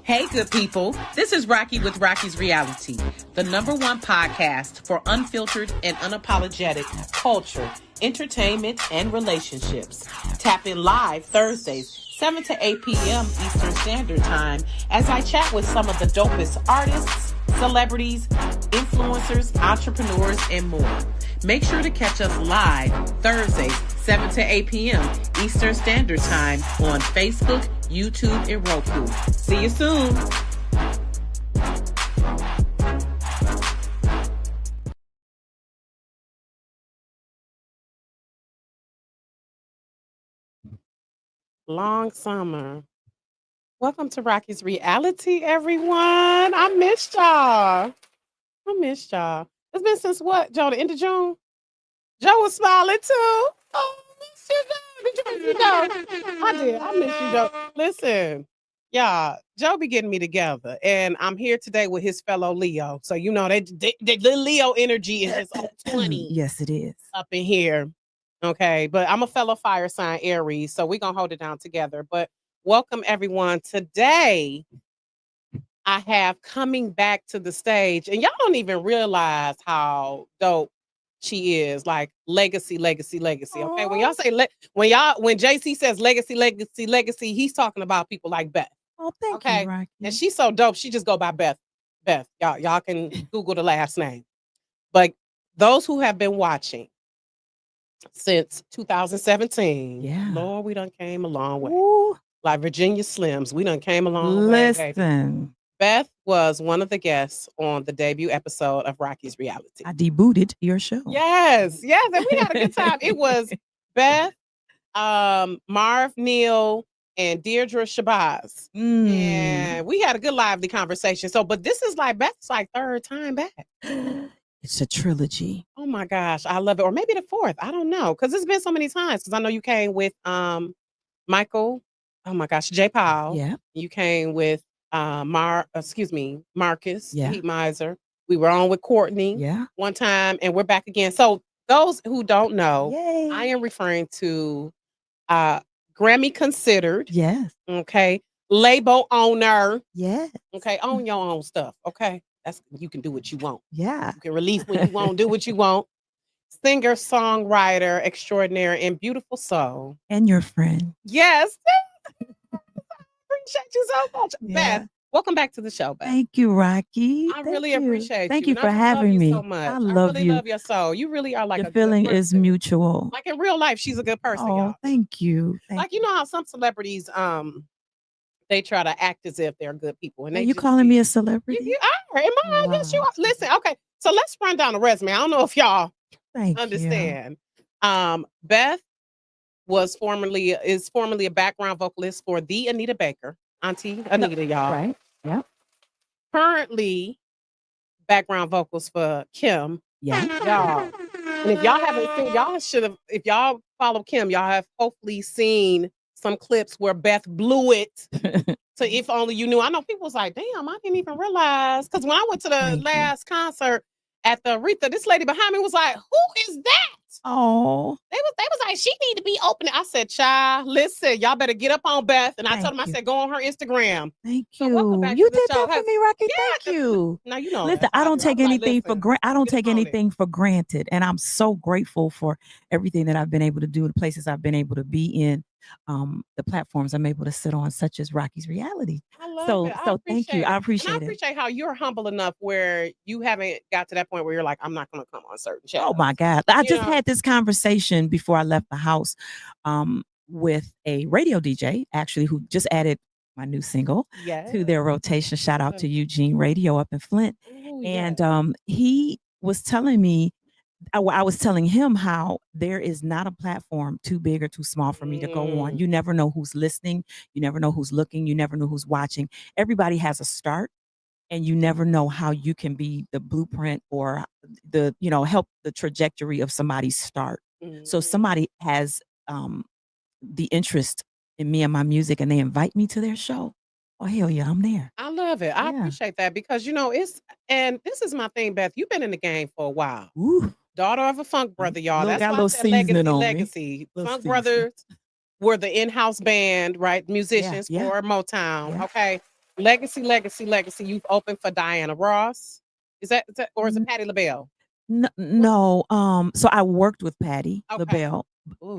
Hey, good people. This is Rocky with Rocky's Reality, the #1 podcast for unfiltered and unapologetic culture, entertainment, and relationships. Tap in live Thursdays, 7 to 8 p.m. Eastern Standard Time, as I chat with some of the dopest artists, celebrities, influencers, entrepreneurs, and more. Make sure to catch us live Thursdays, 7 to 8 p.m. Eastern Standard Time on Facebook, YouTube, and Roku. See you soon. Long summer. Welcome to Rocky's Reality, everyone. I missed y'all. It's been since what, Joe? The end of June? Joe was smiling too. Oh, I miss you, Joe. Did you miss me, Joe? I did. I miss you, Joe. Listen, y'all, Joe be getting me together, and I'm here today with his fellow Leo. So you know the Leo energy is just on 20. Yes, it is. Up in here. Okay, but I'm a fellow fire sign Aries, so we're gonna hold it down together. But welcome everyone. Today, I have coming back to the stage, and y'all don't even realize how dope she is. Like legacy. Okay, when y'all say when JC says legacy, he's talking about people like Beth. Oh, thank Okay, you, Rocky. and she's so dope. She just go by Beth. Y'all can Google the last name. But those who have been watching since 2017, Yeah. Lord, we done came a long way. Ooh, Like Virginia Slims, we done came a long way. Baby. listen, Beth was one of the guests on the debut episode of Rocky's Reality. I debooted your show. Yes, and we had a good time. It was Beth, Marv Neal, and Deirdre Shabazz. And we had a good lively conversation. So, but this is like Beth's like third time back. It's a trilogy. Oh my gosh, I love it. Or maybe the fourth. I don't know. Because it's been so many times. Because I know you came with Michael. Oh my gosh, J. Powell. Yeah. You came with Marcus, Yeah. Heat Miser. We were on with Courtney Yeah. one time, and we're back again. So those who don't know, Yay. I am referring to Grammy considered. Yes. Okay. Label owner. Yes. Okay. Own your own stuff. Okay. You can do what you want. Yeah. You can release when you want, do what you want. Singer, songwriter, extraordinary, and beautiful soul. And your friend. Yes. Appreciate you so much. Yeah. Beth, welcome back to the show, Beth. Thank you, Rocky. I really appreciate Thank you. you And for I just having love me. you so much. I love really you. love your soul. You really are like the a feeling good is person. mutual. Like in real life, she's a good person, Oh, y'all. thank you. Like you know how some celebrities they try to act as if they're good people. And Are you calling me a celebrity? You are. Am I? Yes, you are. Listen, okay. So let's run down the resume. I don't know if y'all understand. Beth is formerly a background vocalist for the Anita Baker, Auntie Anita, y'all. Right. Yeah. Currently, background vocals for Kim. Yeah. Y'all. And if y'all haven't seen, y'all should have, if y'all follow Kim, y'all have hopefully seen some clips where Beth blew it. So if only you knew. I know people was like, damn, I didn't even realize. Because when I went to the last concert at the Aretha, this lady behind me was like, who is that? Oh. They was like, she need to be opening. I said, child, listen, y'all better get up on Beth. And I told them, I said, go on her Instagram. Thank you. So welcome back You to the did show. that for me, Rocky. Thank you. Now you know. Listen, I don't take anything for granted, and I'm so grateful for everything that I've been able to do, the places I've been able to be in, the platforms I'm able to sit on, such as Rocky's Reality. I love it. So thank you. I appreciate it. I appreciate how you're humble enough where you haven't got to that point where you're like, I'm not going to come on certain channels. Oh my God. I just had this conversation before I left the house with a radio DJ, actually, who just added my new single to their rotation. Shout out to Eugene Radio up in Flint. And he was telling me, I was telling him how there is not a platform too big or too small for me to go on. You never know who's listening. You never know who's looking. You never know who's watching. Everybody has a start, and you never know how you can be the blueprint or help the trajectory of somebody's start. So somebody has the interest in me and my music, and they invite me to their show. Oh, hell yeah, I'm there. I love it. I appreciate that because, and this is my thing, Beth, you've been in the game for a while. Ooh. Daughter of a funk brother, y'all. That's why I said legacy. Funk brothers were the in-house band, right? Musicians for Motown. Okay. Legacy, legacy, legacy. You've opened for Diana Ross. Is that or is it Patti LaBelle? No. So I worked with Patti LaBelle.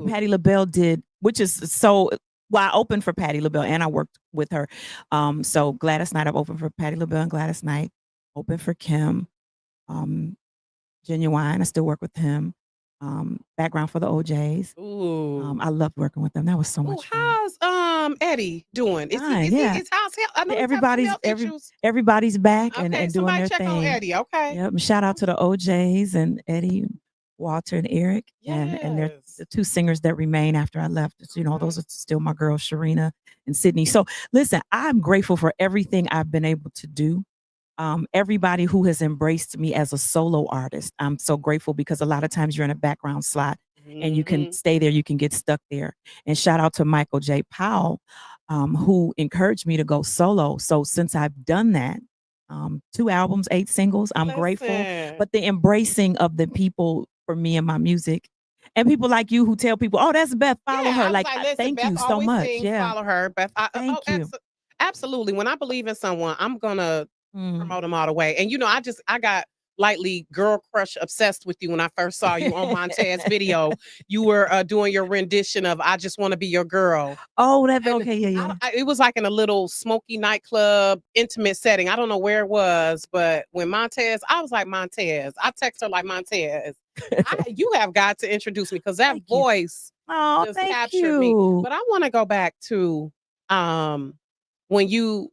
Patti LaBelle did, which is so. Well, I opened for Patti LaBelle and I worked with her. So Gladys Knight, I've opened for Patti LaBelle and Gladys Knight. Opened for Kim. Genuine, I still work with him. Background for the OJs. I loved working with them. That was so much fun. How's Eddie doing? Is Fine, he, yeah. is how's he, I know everybody's back and doing somebody their check thing. On Eddie, okay. Yep. And shout out to the OJs and Eddie, Walter, and Eric, and they're the two singers that remain after I left. You know, those are still my girls, Sharina and Sydney. So listen, I'm grateful for everything I've been able to do. Everybody who has embraced me as a solo artist. I'm so grateful because a lot of times you're in a background slot and you can stay there, you can get stuck there. And shout out to Michael J. Powell, who encouraged me to go solo. So since I've done that, 2 albums, 8 singles, I'm grateful. But the embracing of the people for me and my music, and people like you who tell people, "Oh, that's Beth, follow her." Like, listen, thank Beth you so much. Yeah, follow her, Beth. Thank you. Absolutely. When I believe in someone, I'm gonna promote them all the way. And you know, I got lightly girl crush obsessed with you when I first saw you on Montez's video. You were doing your rendition of "I Just Want to Be Your Girl." Oh, that's okay. Yeah. It was like in a little smoky nightclub, intimate setting. I don't know where it was, but when Montez, I was like, Montez. I text her like, Montez, you have got to introduce me because that voice just captured me. But I want to go back to when you,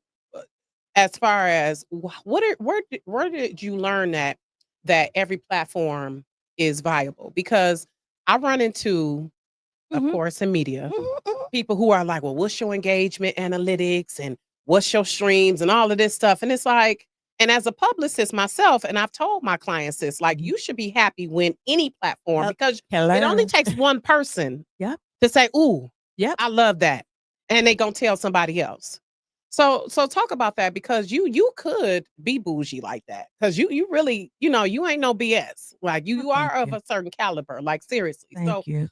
as far as where did you learn that every platform is viable? Because I run into, of course, in media, people who are like, well, what's your engagement analytics and what's your streams and all of this stuff? And it's like, and as a publicist myself, and I've told my clients this, like, you should be happy when any platform, because it only takes one person to say, ooh, I love that. And they gonna tell somebody else. So talk about that, because you could be bougie like that, because you really, you know, you ain't no BS. Like you are of a certain caliber, like seriously. Thank you.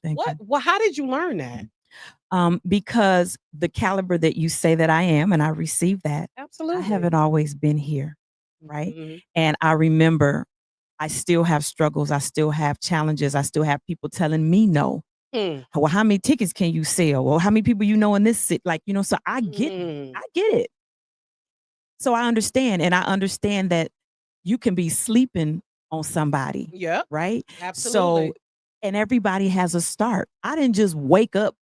How did you learn that? Because the caliber that you say that I am, and I receive that. Absolutely. I haven't always been here, right? And I remember I still have struggles. I still have challenges. I still have people telling me no. Well, how many tickets can you sell? Well, how many people you know in this city? Like, you know, so I get it. So I understand. And I understand that you can be sleeping on somebody. Yeah. Right? Absolutely. So, and everybody has a start. I didn't just wake up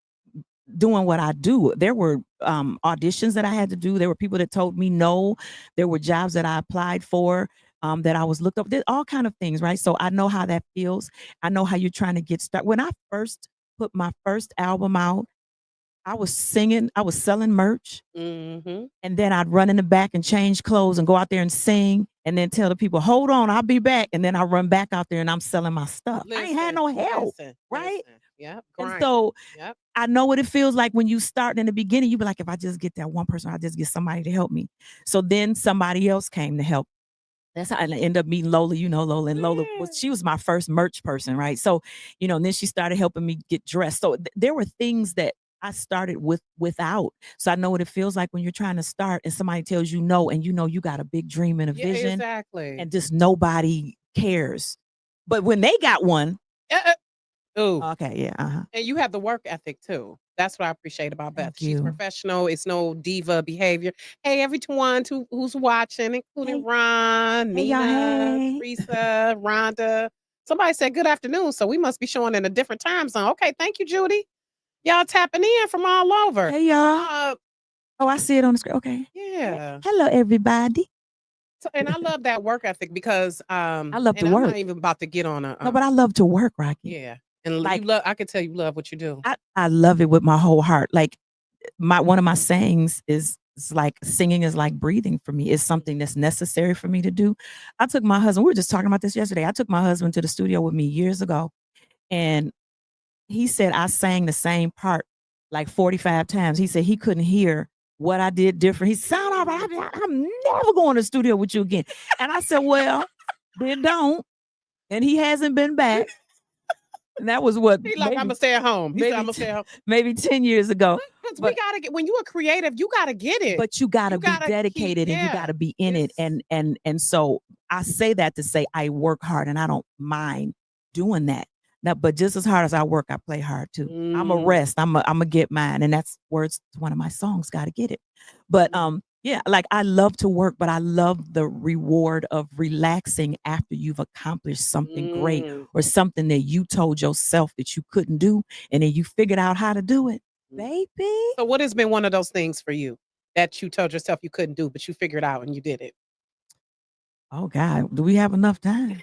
doing what I do. There were auditions that I had to do. There were people that told me no. There were jobs that I applied for that I was looked up. There's all kind of things, right? So I know how that feels. I know how you're trying to get started. When I first put my first album out, I was singing, I was selling merch, and then I'd run in the back and change clothes and go out there and sing, and then tell the people, hold on, I'll be back. And then I run back out there and I'm selling my stuff. I ain't had no help, right? Yeah. And so I know what it feels like when you start in the beginning. You be like, if I just get that one person, I just get somebody to help me. So then somebody else came to help. That's how I ended up meeting Lola. You know, Lola, and Lola she was my first merch person, right? So, you know, and then she started helping me get dressed. So there were things that I started without. So I know what it feels like when you're trying to start and somebody tells you no, and you know you got a big dream and a vision. Exactly. And just nobody cares. But when they got one, okay, yeah. And you have the work ethic too. That's what I appreciate about Beth. She's professional. It's no diva behavior. Hey, everyone who's watching, including Ron, Nina, Teresa, Rhonda. Somebody said good afternoon, so we must be showing in a different time zone. Okay, thank you, Judy. Y'all tapping in from all over. Hey, y'all. I see it on the screen. Okay. Yeah. Hello, everybody. So, and I love that work ethic because I love to work. I'm not even about to get on a no, but I love to work, Rocky. Yeah. And like, I can tell you love what you do. I love it with my whole heart. Like one of my sayings is, it's like singing is like breathing for me. It's something that's necessary for me to do. I took my husband, we were just talking about this yesterday. I took my husband to the studio with me years ago, and he said I sang the same part like 45 times. He said he couldn't hear what I did different. He said, sound all right. I'm never going to the studio with you again. And I said, well, then don't. And he hasn't been back. And that was what. He like, I'm gonna stay at home. He said, I'm gonna stay at home. Maybe 10 years ago. Because we gotta get, when you are creative, you gotta get it. But you gotta be dedicated and you gotta be in it. And so I say that to say I work hard and I don't mind doing that. Now, but just as hard as I work, I play hard too. I'm a rest. I'm a get mine. And that's words to one of my songs, Gotta Get It. But yeah, like I love to work, but I love the reward of relaxing after you've accomplished something great or something that you told yourself that you couldn't do. And then you figured out how to do it, baby. So what has been one of those things for you that you told yourself you couldn't do, but you figured out and you did it? Oh God, do we have enough time?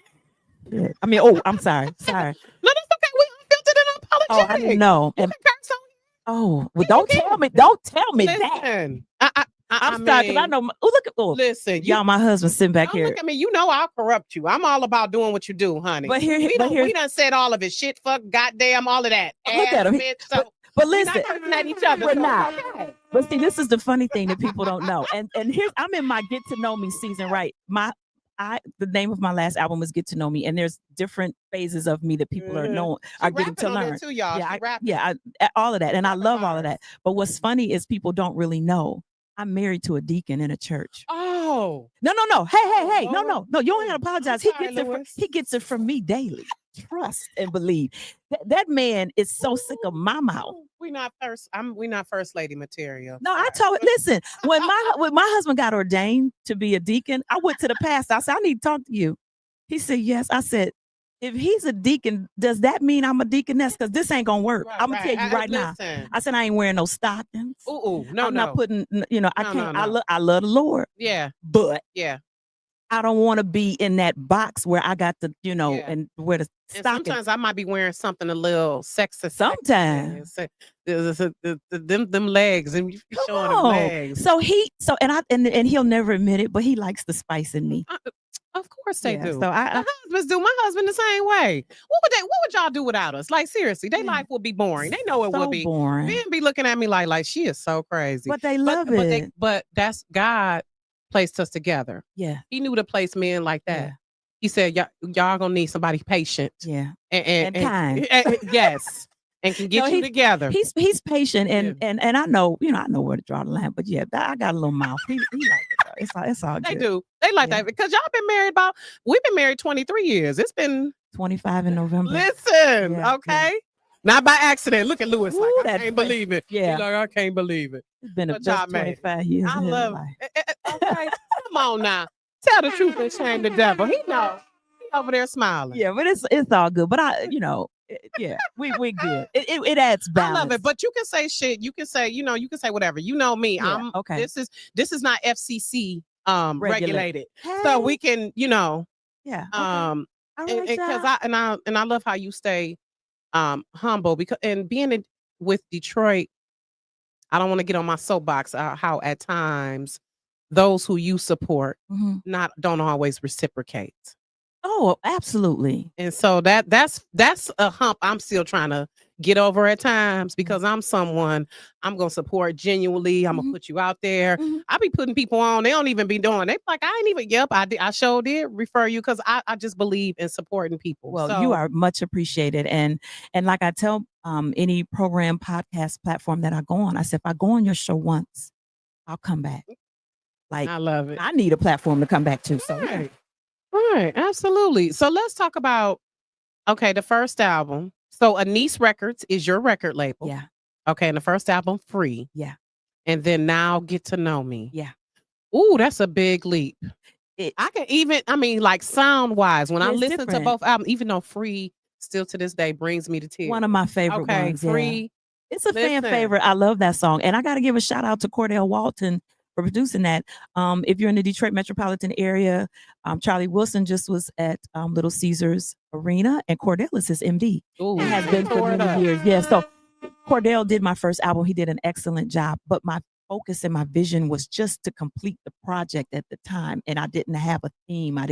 Yeah. I mean, I'm sorry. Sorry. No, that's okay. We unfiltered and unapologetic. Oh, I didn't know. You can curse on. Oh, well, don't tell me. Don't tell me Listen, that. I'm sorry because I know. Look at listen, y'all. My husband sitting back here. Look at me. You know I'll corrupt you. I'm all about doing what you do, honey. But we done said all of it. Shit, fuck, goddamn, all of that. Look at him. But listen, we're not at each other. We're not. Okay. But see, this is the funny thing that people don't know. And here's I'm in my get to know me season, right? The name of my last album is Get to Know Me, and there's different phases of me that people are getting to learn. Too, y'all. All of that, and I love all of that. But what's funny is people don't really know I'm married to a deacon in a church. Oh, no! Hey, no! You don't have to apologize. He gets it from me daily. Trust and believe. That man is so sick of my mouth. We not first lady material. No, I told. Listen, when my husband got ordained to be a deacon, I went to the pastor. I said, I need to talk to you. He said, yes. I said, if he's a deacon, does that mean I'm a deaconess? Because this ain't gonna work. I'm gonna tell you right now. I said I ain't wearing no stockings. No, I'm not putting. I can't. No. I love the Lord. Yeah, but I don't want to be in that box where I got to, and where the stockings. Sometimes I might be wearing something a little sexy. Sometimes them legs and you showing them legs. So and he'll never admit it, but he likes the spice in me. Of course they do. So my husbands do. My husband the same way. What would y'all do without us? Like seriously, their life would be boring. They know it would be boring. Men be looking at me like she is so crazy. But they love it. But that's God placed us together. Yeah. He knew to place men like that. Yeah. He said, y'all gonna need somebody patient. Yeah. And kind. Yes. And can get you together. He's patient and I know, I know where to draw the line. But yeah, I got a little mouth. He like it. It's all good. They do. They like that because y'all been married we've been married 23 years. It's been 25 in November. Listen, okay. Yeah. Not by accident. Look at Lewis. Ooh, I can't believe it. Yeah. He's like, I can't believe it. It's been a 25 years. I love it. Okay. Come on now. Tell the truth and shame the devil. He know. He over there smiling. Yeah, but it's all good. But we good. It adds balance. I love it. But you can say shit. You can say, you can say whatever. You know me. Yeah, okay. This is not FCC regulated. Hey. So we can, Yeah. Okay. Because I love how you stay humble because being with Detroit, I don't want to get on my soapbox how at times those who you support don't always reciprocate. Oh, absolutely. And so that's a hump I'm still trying to get over at times because I'm someone I'm gonna support genuinely. I'm gonna put you out there. I be putting people on. They don't even be doing. They like I ain't even. Yep, I sure did refer you because I just believe in supporting people. Well, you are much appreciated, and like I tell any program, podcast platform that I go on, I said if I go on your show once, I'll come back. Like I love it. I need a platform to come back to. So. Right, absolutely. So let's talk about, the first album. So Anise Records is your record label. Yeah. Okay, and the first album, Free. Yeah. And then Now Get to Know Me. Yeah. Ooh, that's a big leap. I can even, like sound-wise, when I listen to both albums, even though Free still to this day brings me to tears. One of my favorite ones. Free. Yeah. It's a fan favorite. I love that song. And I got to give a shout out to Cordell Walton for producing that. If you're in the Detroit metropolitan area, Charlie Wilson just was at Little Caesars Arena, and Cordell is his MD. Ooh, and has been for many years. Yeah, so Cordell did my first album. He did an excellent job, but my focus and my vision was just to complete the project at the time, and I didn't have a theme. I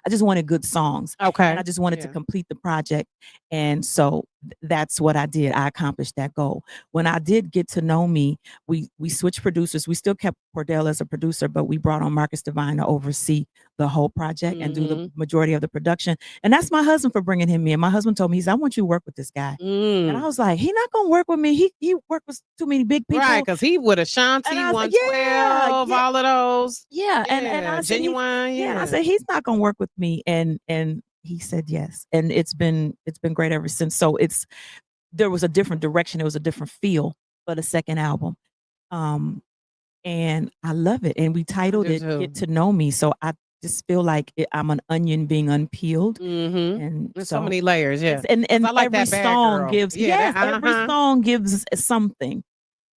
just wanted good songs. Okay. And I just wanted to complete the project, and so that's what I did. I accomplished that goal. When I did Get to Know Me, we switched producers. We still kept Cordell as a producer, but we brought on Marcus Divine to oversee the whole project and do the majority of the production. And that's my husband for bringing him in. My husband told me, he said, I want you to work with this guy. And I was like, he not going to work with me. He worked with too many big people. Right, because he would Ashanti, 112, all of those. Yeah. And I said, Genuine. I said, he's not going to work with me. And he said yes. And it's been great ever since. So there was a different direction. It was a different feel for the second album. And I love it. And we titled it Get to Know Me. So I just feel like I'm an onion being unpeeled. And there's so many layers. Yeah. And I like every song gives, every song gives something.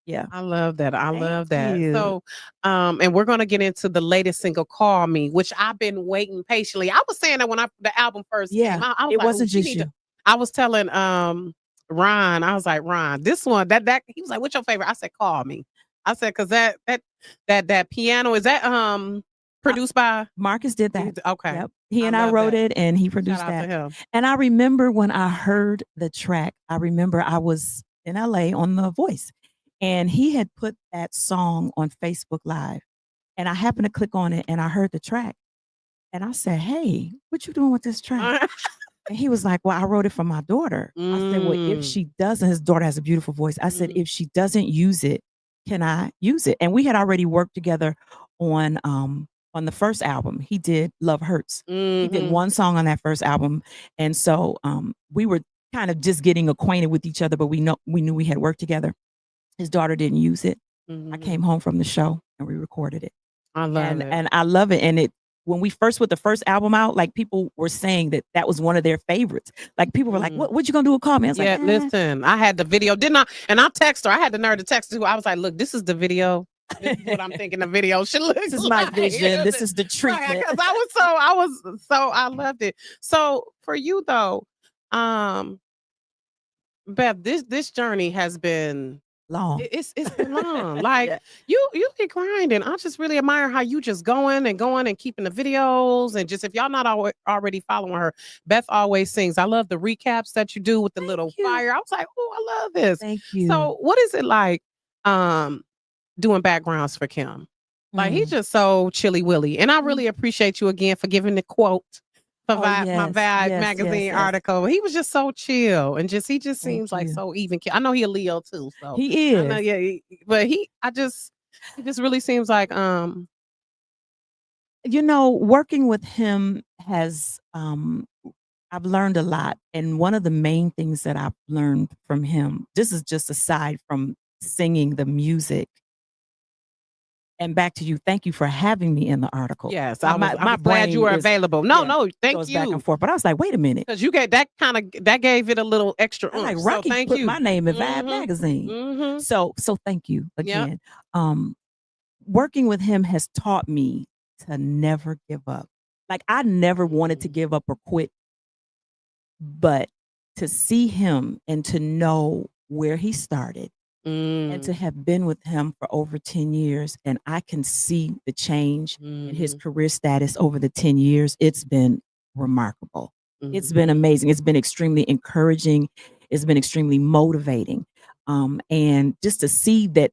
Yeah. I love that. I love that. So, and we're going to get into the latest single, Call Me, which I've been waiting patiently. I was saying that when the album first came out, I was it like, wasn't just you. I was telling Ron, I was like, Ron, this one, that he was like, what's your favorite? I said, Call Me. I said, cause that piano, is that produced by Marcus did that. Okay. Yep. He and I wrote it and he produced that. And I remember when I heard the track, I remember I was in LA on The Voice and he had put that song on Facebook Live and I happened to click on it and I heard the track and I said, hey, what you doing with this track? And he was like, well, I wrote it for my daughter. I said, well, if she doesn't, his daughter has a beautiful voice. I said, if she doesn't use it, can I use it? And we had already worked together on the first album. He did Love Hurts. He did one song on that first album. And so we were kind of just getting acquainted with each other, but we knew we had worked together. His daughter didn't use it. I came home from the show and we recorded it. I love it. And I love it. And when we first put the first album out, like people were saying that was one of their favorites. Like people were like, what you gonna do with Call Me? I was like, listen, I had the video, didn't I? And I text her. I had the nerve to text her. I was like, look, this is the video. This is what I'm thinking the video should look. This is my vision. This is the treatment. Right, because I loved it. So for you though, Beth, this journey has been long. It's been long. Like you get grinding. I just really admire how you just going and keeping the videos and just, if y'all not already following her, Beth always sings. I love the recaps that you do with the little fire. I was like, oh, I love this. Thank you. So what is it like doing backgrounds for Kim? Like he's just so chilly willy. And I really appreciate you again for giving the quote for my Vibe magazine article. He was just so chill and he just seems like so even. I know he a Leo too, so he is. I know, but he just really seems like working with him has I've learned a lot, and one of the main things that I've learned from him, this is just aside from singing the music. And back to you. Thank you for having me in the article. Yes, I'm glad you were available. No, thank you. Back and forth, but I was like, wait a minute, because you get that gave it a little extra. Like Rocky put my name in Vibe magazine. So thank you again. Working with him has taught me to never give up. Like I never wanted to give up or quit, but to see him and to know where he started. And to have been with him for over 10 years, and I can see the change in his career status over the 10 years. It's been remarkable. It's been amazing. It's been extremely encouraging. It's been extremely motivating. And just to see that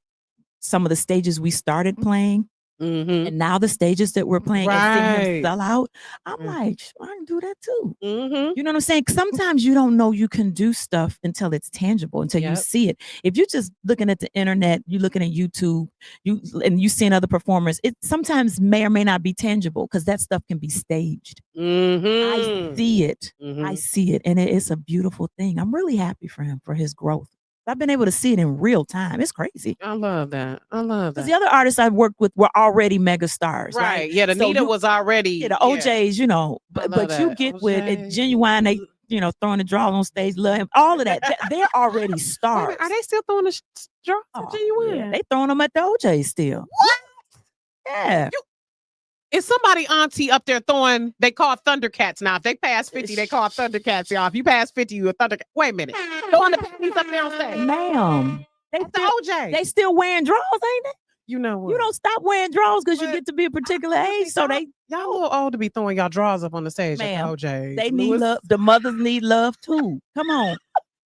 some of the stages we started playing, and now the stages that we're playing and seeing him sell out, I'm like, I can do that too. You know what I'm saying? Sometimes you don't know you can do stuff until it's tangible, until you see it. If you're just looking at the internet, you're looking at YouTube, you seeing other performers, it sometimes may or may not be tangible because that stuff can be staged. I see it. I see it. And it's a beautiful thing. I'm really happy for him, for his growth. I've been able to see it in real time. It's crazy. I love that. Because the other artists I've worked with were already mega stars. Right. Yeah, Anita was already. Yeah, the OJs, but you get OJ. With it, Genuine, they, throwing the draws on stage, love him, all of that. They're already stars. Are they still throwing the draws to Genuine? Yeah, they throwing them at the OJs still. What? Yeah. Is somebody auntie up there throwing, they call Thundercats now. If they pass 50, they call Thundercats, y'all. If you pass 50, you a Thundercat. Wait a minute. Throwing the panties up there on stage. Ma'am. They still wearing draws, ain't they? You know what? You don't stop wearing draws because you get to be a particular age. So y'all a little old to be throwing y'all draws up on the stage. Ma'am, OJ. they need love. The mothers need love too. Come on.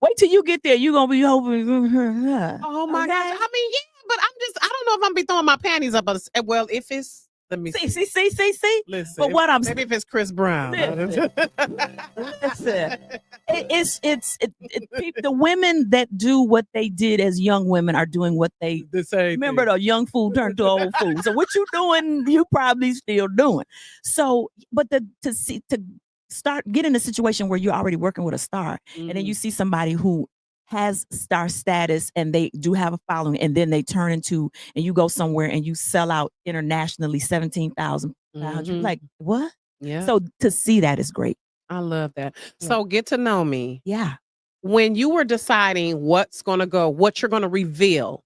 Wait till you get there. You're gonna be hoping. Oh my gosh. I mean, yeah, but I don't know if I'm be throwing my panties up. Well, if it's, let me see. See. Listen, but what I'm maybe if it's Chris Brown. Listen. The women that do what they did as young women are doing what they the same. Remember, the young fool turned to old fool. So what you doing? You probably still doing. So, but to start get in a situation where you're already working with a star, and then you see somebody who has star status and they do have a following, and then they turn into, and you go somewhere and you sell out internationally 17,000. Like what? Yeah. So to see that is great. I love that. Yeah. So get to know me. Yeah. When you were deciding what's going to go, what you're going to reveal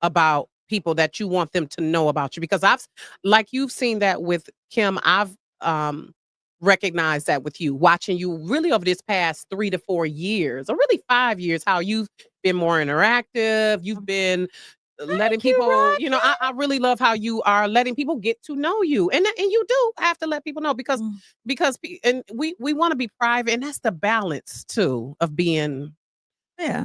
about people that you want them to know about you, because like you've seen that with Kim, I've recognized that with you, watching you really over this past 3 to 4 years, or really 5 years, how you've been more interactive. You've been letting people, I really love how you are letting people get to know you, and you do have to let people know because and we want to be private, and that's the balance too of being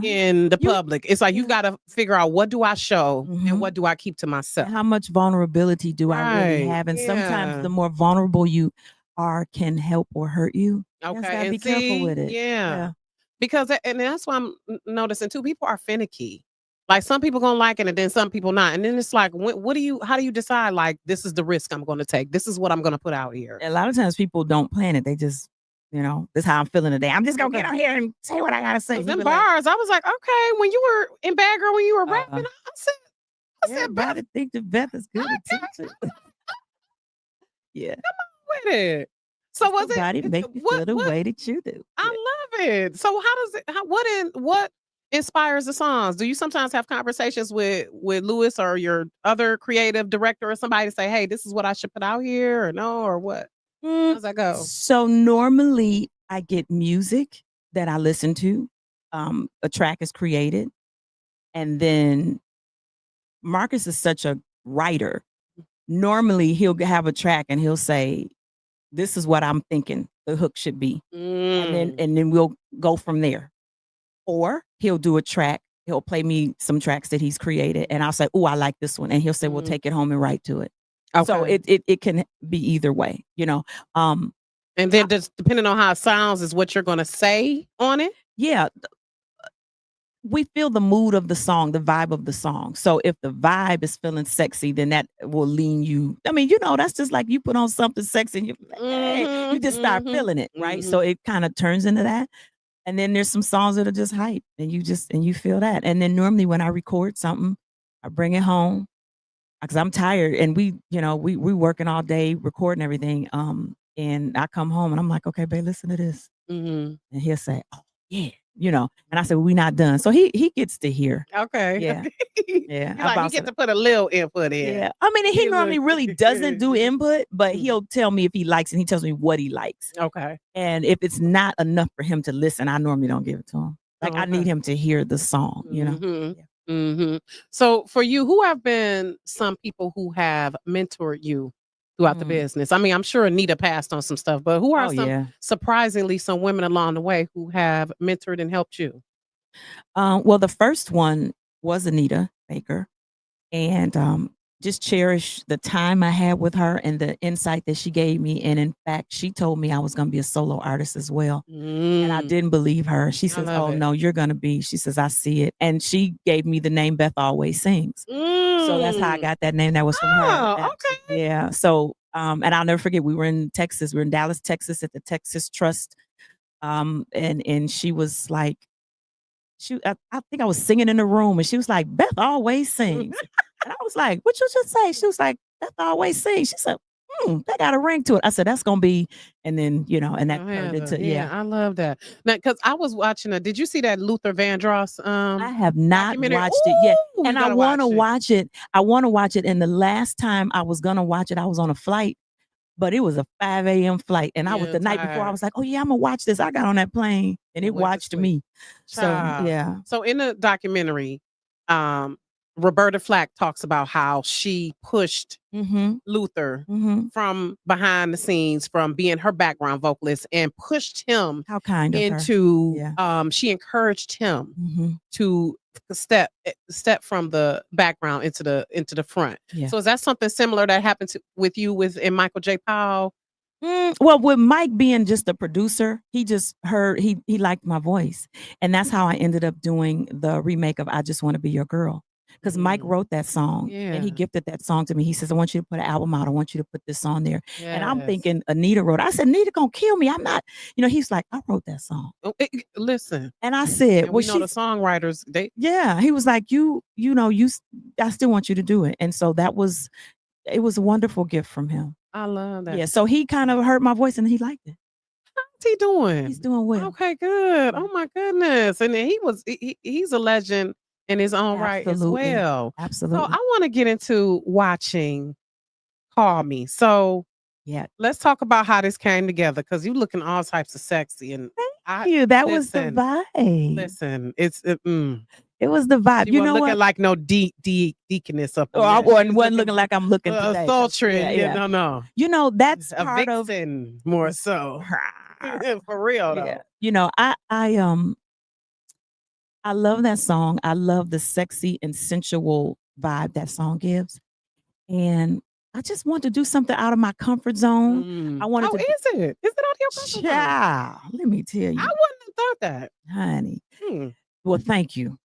in the public. It's like you've got to figure out, what do I show and what do I keep to myself? And how much vulnerability do I really have? And sometimes the more vulnerable you are can help or hurt you. Okay, gotta be careful with it. Yeah. Because and that's why I'm noticing too. People are finicky. Like some people gonna like it, and then some people not. And then it's like, how do you decide? Like, this is the risk I'm going to take. This is what I'm going to put out here. A lot of times people don't plan it. They just, this is how I'm feeling today. I'm just gonna get on here and say what I gotta say. Them bars, I was like, okay. When you were in Bad Girl, when you were rapping, I said, Beth, think that Beth is good at teaching. Yeah. Come on with it. So was it make you feel the way that you do? I love it. So how does it? What inspires the songs? Do you sometimes have conversations with Lewis or your other creative director or somebody to say, hey, this is what I should put out here, or no, or what? How does that go? So normally I get music that I listen to. A track is created, and then Marcus is such a writer. Normally he'll have a track and he'll say, this is what I'm thinking the hook should be. And then we'll go from there. Or he'll do a track. He'll play me some tracks that he's created, and I'll say, oh, I like this one. And he'll say, well, take it home and write to it. Okay. So it can be either way, And then just depending on how it sounds is what you're going to say on it? Yeah. We feel the mood of the song, the vibe of the song. So if the vibe is feeling sexy, then that will lean you. I mean, that's just like you put on something sexy and you just start feeling it, right? So it kind of turns into that. And then there's some songs that are just hype, and you feel that. And then normally when I record something, I bring it home because I'm tired, and we working all day recording everything. And I come home and I'm like, okay, babe, listen to this. And he'll say, oh yeah. And I said, we're not done. So he gets to hear. Okay. Yeah. Yeah. You get to put a little input in. Yeah. I mean, he normally really doesn't do input, but he'll tell me if he likes, and he tells me what he likes. Okay. And if it's not enough for him to listen, I normally don't give it to him. Like, I need him to hear the song, So for you, who have been some people who have mentored you throughout the business? I mean, I'm sure Anita passed on some stuff, but who are surprisingly some women along the way who have mentored and helped you? Well, the first one was Anita Baker, and just cherish the time I had with her and the insight that she gave me. And in fact, she told me I was going to be a solo artist as well. And I didn't believe her. She says, oh, no, you're going to be. She says, I see it. And she gave me the name Beth Always Sings. So that's how I got that name. That was from her. Okay. Yeah. So, and I'll never forget, we were in Texas. We were in Dallas, Texas at the Texas Trust. And she was like, I think I was singing in the room, and she was like, Beth Always Sings. And I was like, what you just say? She was like, Beth Always Sings. She said, that got a ring to it. I said, that's going to be, and then, and that turned into, I love that. Now, because I was watching did you see that Luther Vandross? I have not watched it yet. And I want to watch it. I want to watch it. And the last time I was going to watch it, I was on a flight, but it was a 5 a.m. flight. And I was the night before, I was like, oh yeah, I'm going to watch this. I got on that plane and it watched me. So, yeah. So in the documentary, Roberta Flack talks about how she pushed Luther from behind the scenes, from being her background vocalist, and pushed him how kind of into her. She encouraged him to step from the background into the front. Yeah. So is that something similar that happened with you in Michael J. Powell? Well, with Mike being just a producer, he just heard he liked my voice, and that's how I ended up doing the remake of "I Just Want to Be Your Girl." Because Mike wrote that song and he gifted that song to me. He says, "I want you to put an album out. I want you to put this on there." Yes. And I'm thinking Anita wrote it. I said, "Anita gonna kill me. I'm not." He's like, "I wrote that song." Listen. And I said, "Well, we know the songwriters. Yeah." He was like, I still want you to do it." And so it was a wonderful gift from him. I love that. Yeah. So he kind of heard my voice and he liked it. How's he doing? He's doing well. Okay, good. Oh my goodness. And then he's a legend in his own right as well. Absolutely. So I want to get into watching Call Me. So let's talk about how this came together, because you looking all types of sexy. And Thank you. That was the vibe. Listen, it was the vibe. You know, looking like no deaconess up. I wasn't looking like I'm looking today. Sultry. No. That's a part vixen of more so. For real though. Yeah. I love that song. I love the sexy and sensual vibe that song gives. And I just want to do something out of my comfort zone. I wanted to. Is it? Is it out of your comfort zone? Yeah. Let me tell you. I wouldn't have thought that. Honey. Well, thank you.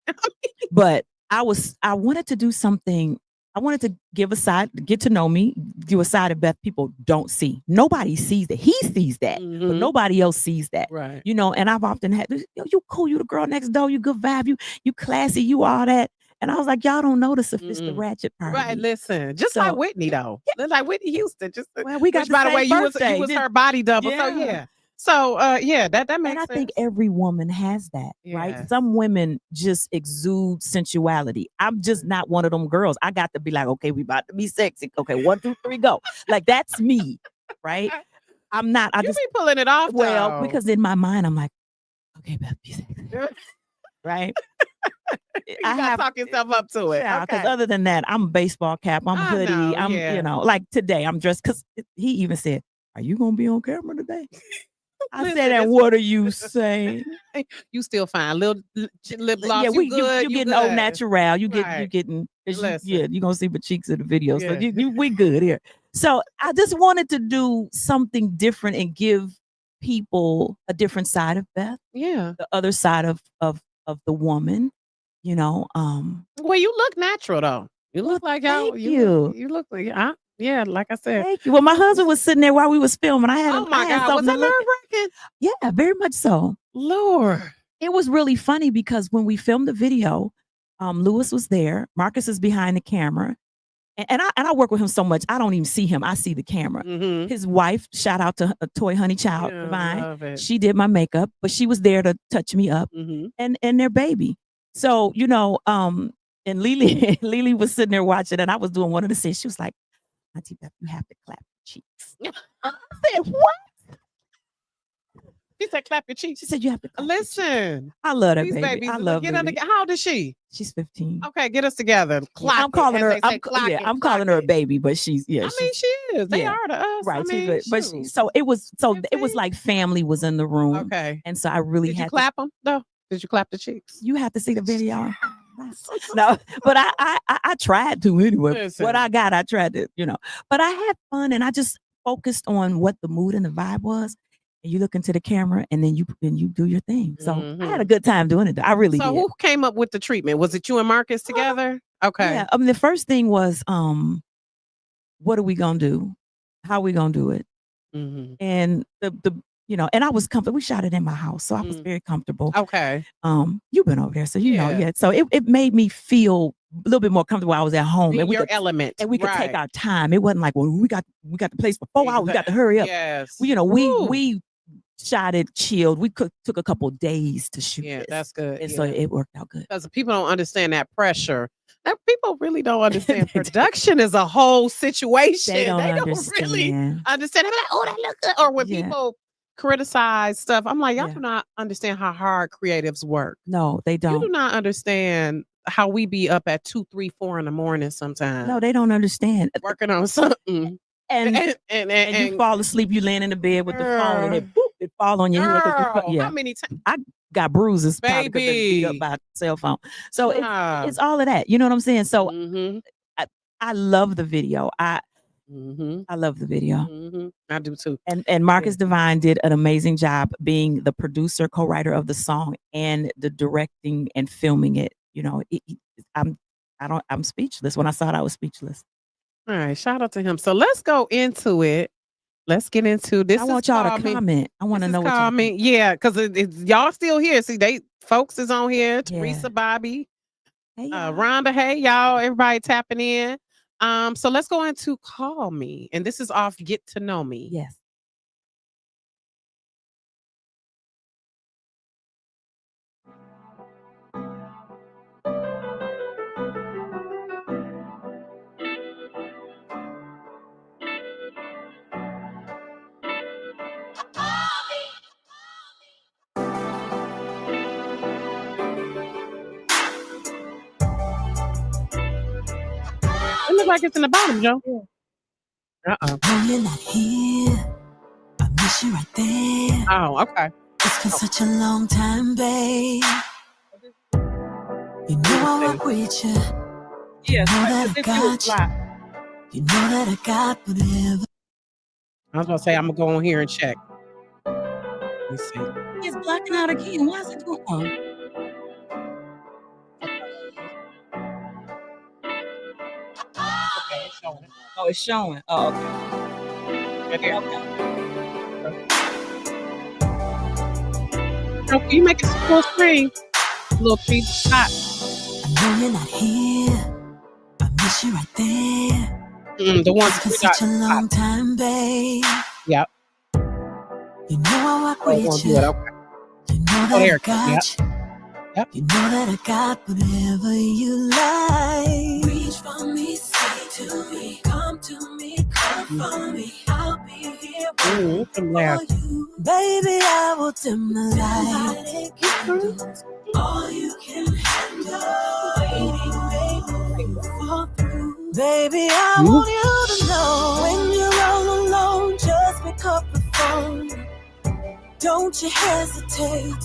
But I wanted to do something. I wanted to get to know me, do a side of Beth people don't see. Nobody sees that. He sees that, but nobody else sees that. Right. And I've often had, you cool, you the girl next door, you good vibe, you classy, you all that. And I was like, y'all don't know the sophisticated ratchet part. Right, listen. Just like Whitney though. Yeah. Like Whitney Houston. We got by the way, you was her body double. Yeah. So yeah. So that makes sense. And I think every woman has that, right? Some women just exude sensuality. I'm just not one of them girls. I got to be like, okay, we about to be sexy. Okay, 1, 2, 3, go. Like that's me, right? I'm not. You be pulling it off. Well, because in my mind, I'm like, okay, Beth, be sexy, right? You gotta talk yourself up to it. Yeah, because other than that, I'm a baseball cap, I'm hoodie, I'm like today I'm dressed, because he even said, "Are you gonna be on camera today?" I said, "And what are you saying?" You still fine. Little lip gloss. Yeah, you good. You getting old natural. You getting. You gonna see my cheeks in the video. So we good here. So I just wanted to do something different and give people a different side of Beth. Yeah, the other side of the woman. Well, you look natural though. You look like how you look like. Yeah, like I said. Thank you. Well, my husband was sitting there while we was filming. I had. Oh my God, was that nerve-wracking? Yeah, very much so. Lord, it was really funny because when we filmed the video, Lewis was there. Marcus is behind the camera, and I work with him so much I don't even see him. I see the camera. His wife, shout out to Toy Honey Child Divine. She did my makeup, but she was there to touch me up, and their baby. So and Lily was sitting there watching, and I was doing one of the scenes. She was like, "Auntie Beth, you have to clap your cheeks." I said, "What?" She said, "Clap your cheeks." She said, "You have to clap." Listen, I love that these baby. babies. I love her. How old is she? She's 15. Okay, get us together. I'm calling her. I'm calling her a baby, but she's I mean, she is. They are to us, right? I mean, but it was like family was in the room. Okay, and so I really did had you clap them? No, did you clap the cheeks? You have to see the video. No, but I tried to anyway. Listen. What I got, I tried to, But I had fun, and I just focused on what the mood and the vibe was. And you look into the camera, and then you do your thing. So I had a good time doing it. I really did. So who came up with the treatment? Was it you and Marcus together? Okay. Yeah. The first thing was, what are we gonna do? How are we gonna do it? And and I was comfortable. We shot it in my house, so I was very comfortable. Okay. You've been over there, so you know, yeah. So it made me feel a little bit more comfortable. I was at home, and your element, and we could take our time. It wasn't like, well, we got the place for 4 hours. We got to hurry up. Yes. We shot it chilled. We took a couple of days to shoot. Yeah, that's good. And so it worked out good. Because people don't understand that pressure. That people really don't understand. Production is a whole situation. They don't really understand. They're like, oh, that look good. Or when people criticize stuff, I'm like, y'all do not understand how hard creatives work. No, they don't. You do not understand how we be up at 2, 3, 4 in the morning sometimes. No, they don't understand. Working on something. And you fall asleep, you laying in the bed with the phone and it fall on your head. How many times? I got bruises probably because they beat up by a cell phone. So it's all of that. You know what I'm saying? So I love the video. I love the video. I do too. And Marcus Divine did an amazing job being the producer, co-writer of the song, and the directing and filming it. You know, I'm speechless. When I saw it, I was speechless. All right, shout out to him. So let's go into it. Let's get into this. I want y'all to comment. I want to know what y'all think. Yeah, because y'all still here. See, folks is on here. Teresa, Bobby, hey, Rhonda. Hey, y'all. Everybody tapping in. So let's go into Call Me, and this is off Get to Know Me. Yes. It looks like it's in the bottom, Joe. No, you're not here. I miss you right there. Oh, okay. It's been such a long time, babe. You know I work with you. Yeah, you know that I got you. You know that I got whatever. I was gonna say I'm gonna go on here and check. Let's see. It's blacking out again. Why is it doing? Okay, it's showing. Oh, it's showing. Oh, okay. Right there. Okay. So can you make it full screen? A little piece of spot. I know you're not here. I miss you right there. The one for such a long time, babe. Yep. You know I work with you. Okay. You know that I got you. Yep. You know that I got whatever you like. Reach for me, say to me, come to me, come for me. I'll be here for you. Baby, I will dim the light. All you can handle. Waiting, baby, fall through. Baby, I want you to know when you're all alone, just pick up the phone. Don't you hesitate.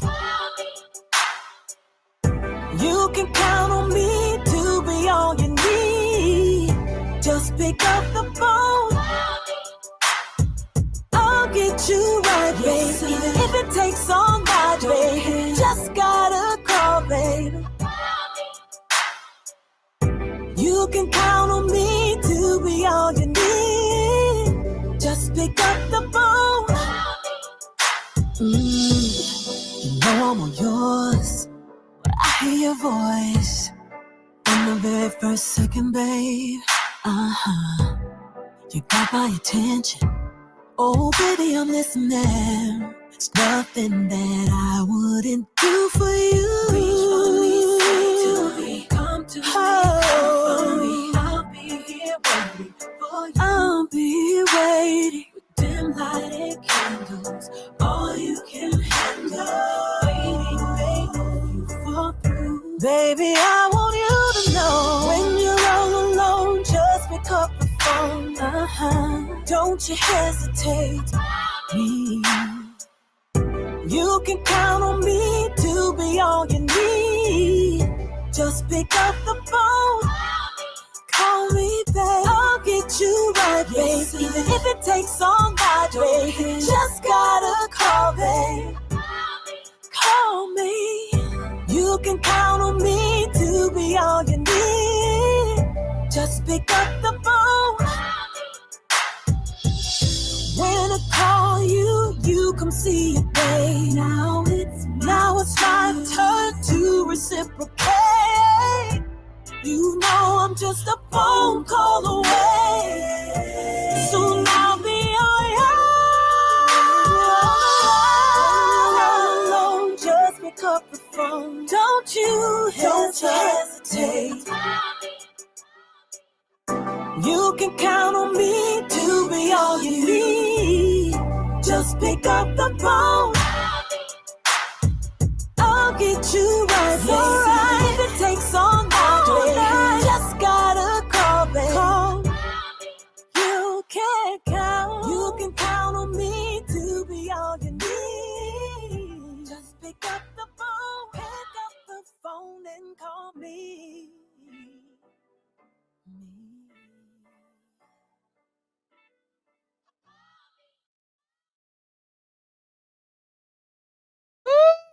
You can count on me to be all you need. Just pick up the phone. I'll get you right, baby. Even if it takes all night, baby. Just gotta call, baby. You can count on me to be all you need. Just pick up the phone. You know I'm all yours. I hear your voice in the very first second, babe. You got my attention. Oh, baby, I'm listening. It's nothing that I wouldn't do for you. Reach for me, say to me, come to me, come for me. I'll be here waiting for you. I'll be waiting with dim lighted candles. All you can handle. Waiting, baby, you fall through. Baby, I want you to know when you're all alone, just pick up the phone. Don't you hesitate. You can count on me to be all you need. Just pick up the phone. Call me, babe. I'll get you right, babe. Even if it takes all night, babe. Just gotta call, babe. Call me. You can count on me to be all you need. Just pick up the phone. When I call you, you come see it, babe. Now it's my turn to reciprocate. You know I'm just a phone call away. Soon I'll be on alone. Just pick up the phone. Don't you hesitate. You can count on me to be all you need. Just pick up the phone. I'll get you right, baby. If it takes all night.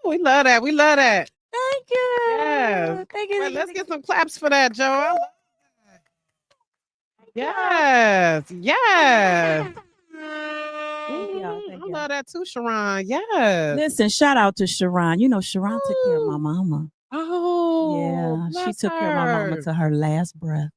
We love that. We love that. Thank you. Yes. Thank you. Well, let's get some claps for that, Joe. Yes. Yes. I love that too, Sharon. Yes. Listen, shout out to Sharon. You know, Sharon took care of my mama. Oh, yeah. She took care of my mama to her last breath.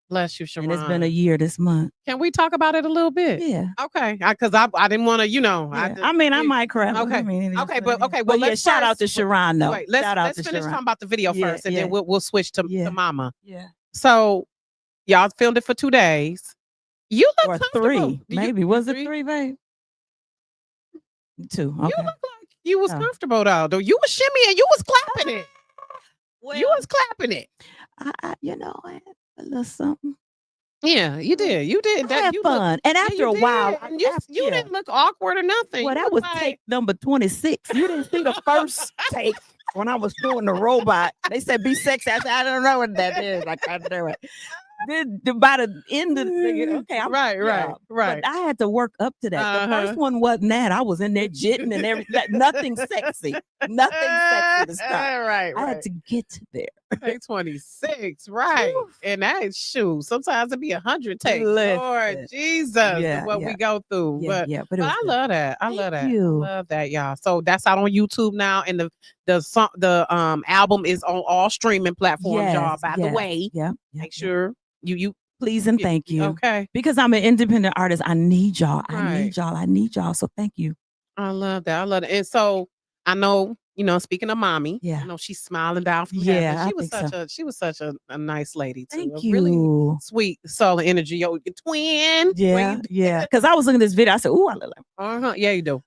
Bless you, Sharon. And it's been a year this month. Can we talk about it a little bit? Yeah. Okay. Because I didn't want to, Yeah. I might cry. Okay. Okay. Well, yeah. Shout out to Sharon, though. Wait, let's finish talking about the video first, and then we'll switch to Mama. Yeah. So y'all filmed it for 2 days. You look or 3, maybe. Was it 3, babe? 2. Okay. You look like you was comfortable though. You was shimmying. You was clapping it. Well, you was clapping it. I a little something. Yeah, you did. You did. That had fun. And after a while, you didn't look awkward or nothing. Well, that was take number 26. You didn't see the first take when I was doing the robot. They said be sexy. I said, I don't know what that is. I can't do it. Then by the end of the thing, okay, I'm right. But I had to work up to that. The first one wasn't that. I was in there jitting and everything. Nothing sexy. Nothing sexy to start. Right. I had to get there. Take 26, right? Oof. And that is sometimes it be 100 takes. Lord Jesus, what we go through. But I love that. I love that. I love that, y'all. So that's out on YouTube now, and the album is on all streaming platforms, y'all. By the way, make sure you please and thank you. Okay, because I'm an independent artist. I need y'all. I need y'all. So thank you. I love that. And so I know. Speaking of mommy, I know she's smiling down from heaven. She was such a nice lady too. Thank you. Really sweet, solid energy. Yo, twin. Yeah. Because I was looking at this video, I said, "Ooh, I look like." Yeah, you do.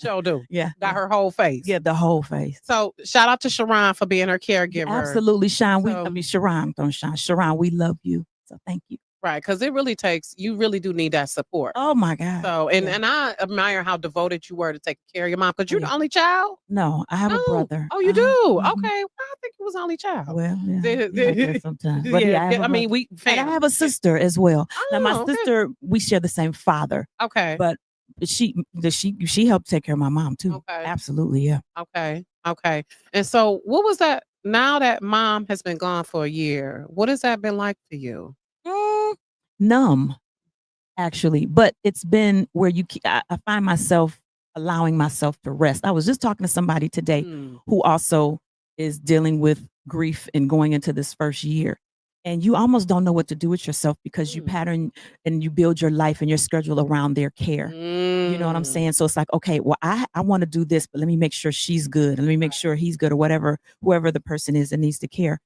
Sure do. Got her whole face. Yeah, the whole face. So shout out to Sharon for being her caregiver. Absolutely, Sharon. Sharon, don't Sharon. Sharon, we love you. So thank you. Right, because you really do need that support. Oh my God. So and I admire how devoted you were to taking care of your mom, because you're the only child. No, I have a brother. Oh, you do? Mm-hmm. Okay, well, I think he was the only child. Well, yeah, sometimes. But I have a sister as well. Now my sister, we share the same father. Okay, but she helped take care of my mom too. Okay, absolutely, yeah. Okay. And so, what was that? Now that mom has been gone for a year, what has that been like for you? Numb, actually, but it's been where I find myself allowing myself to rest. I was just talking to somebody today who also is dealing with grief and going into this first year, and you almost don't know what to do with yourself because you pattern and you build your life and your schedule around their care. You know what I'm saying? So it's like, okay, well, I want to do this, but let me make sure she's good, and let me make sure he's good, or whoever the person is that needs to care.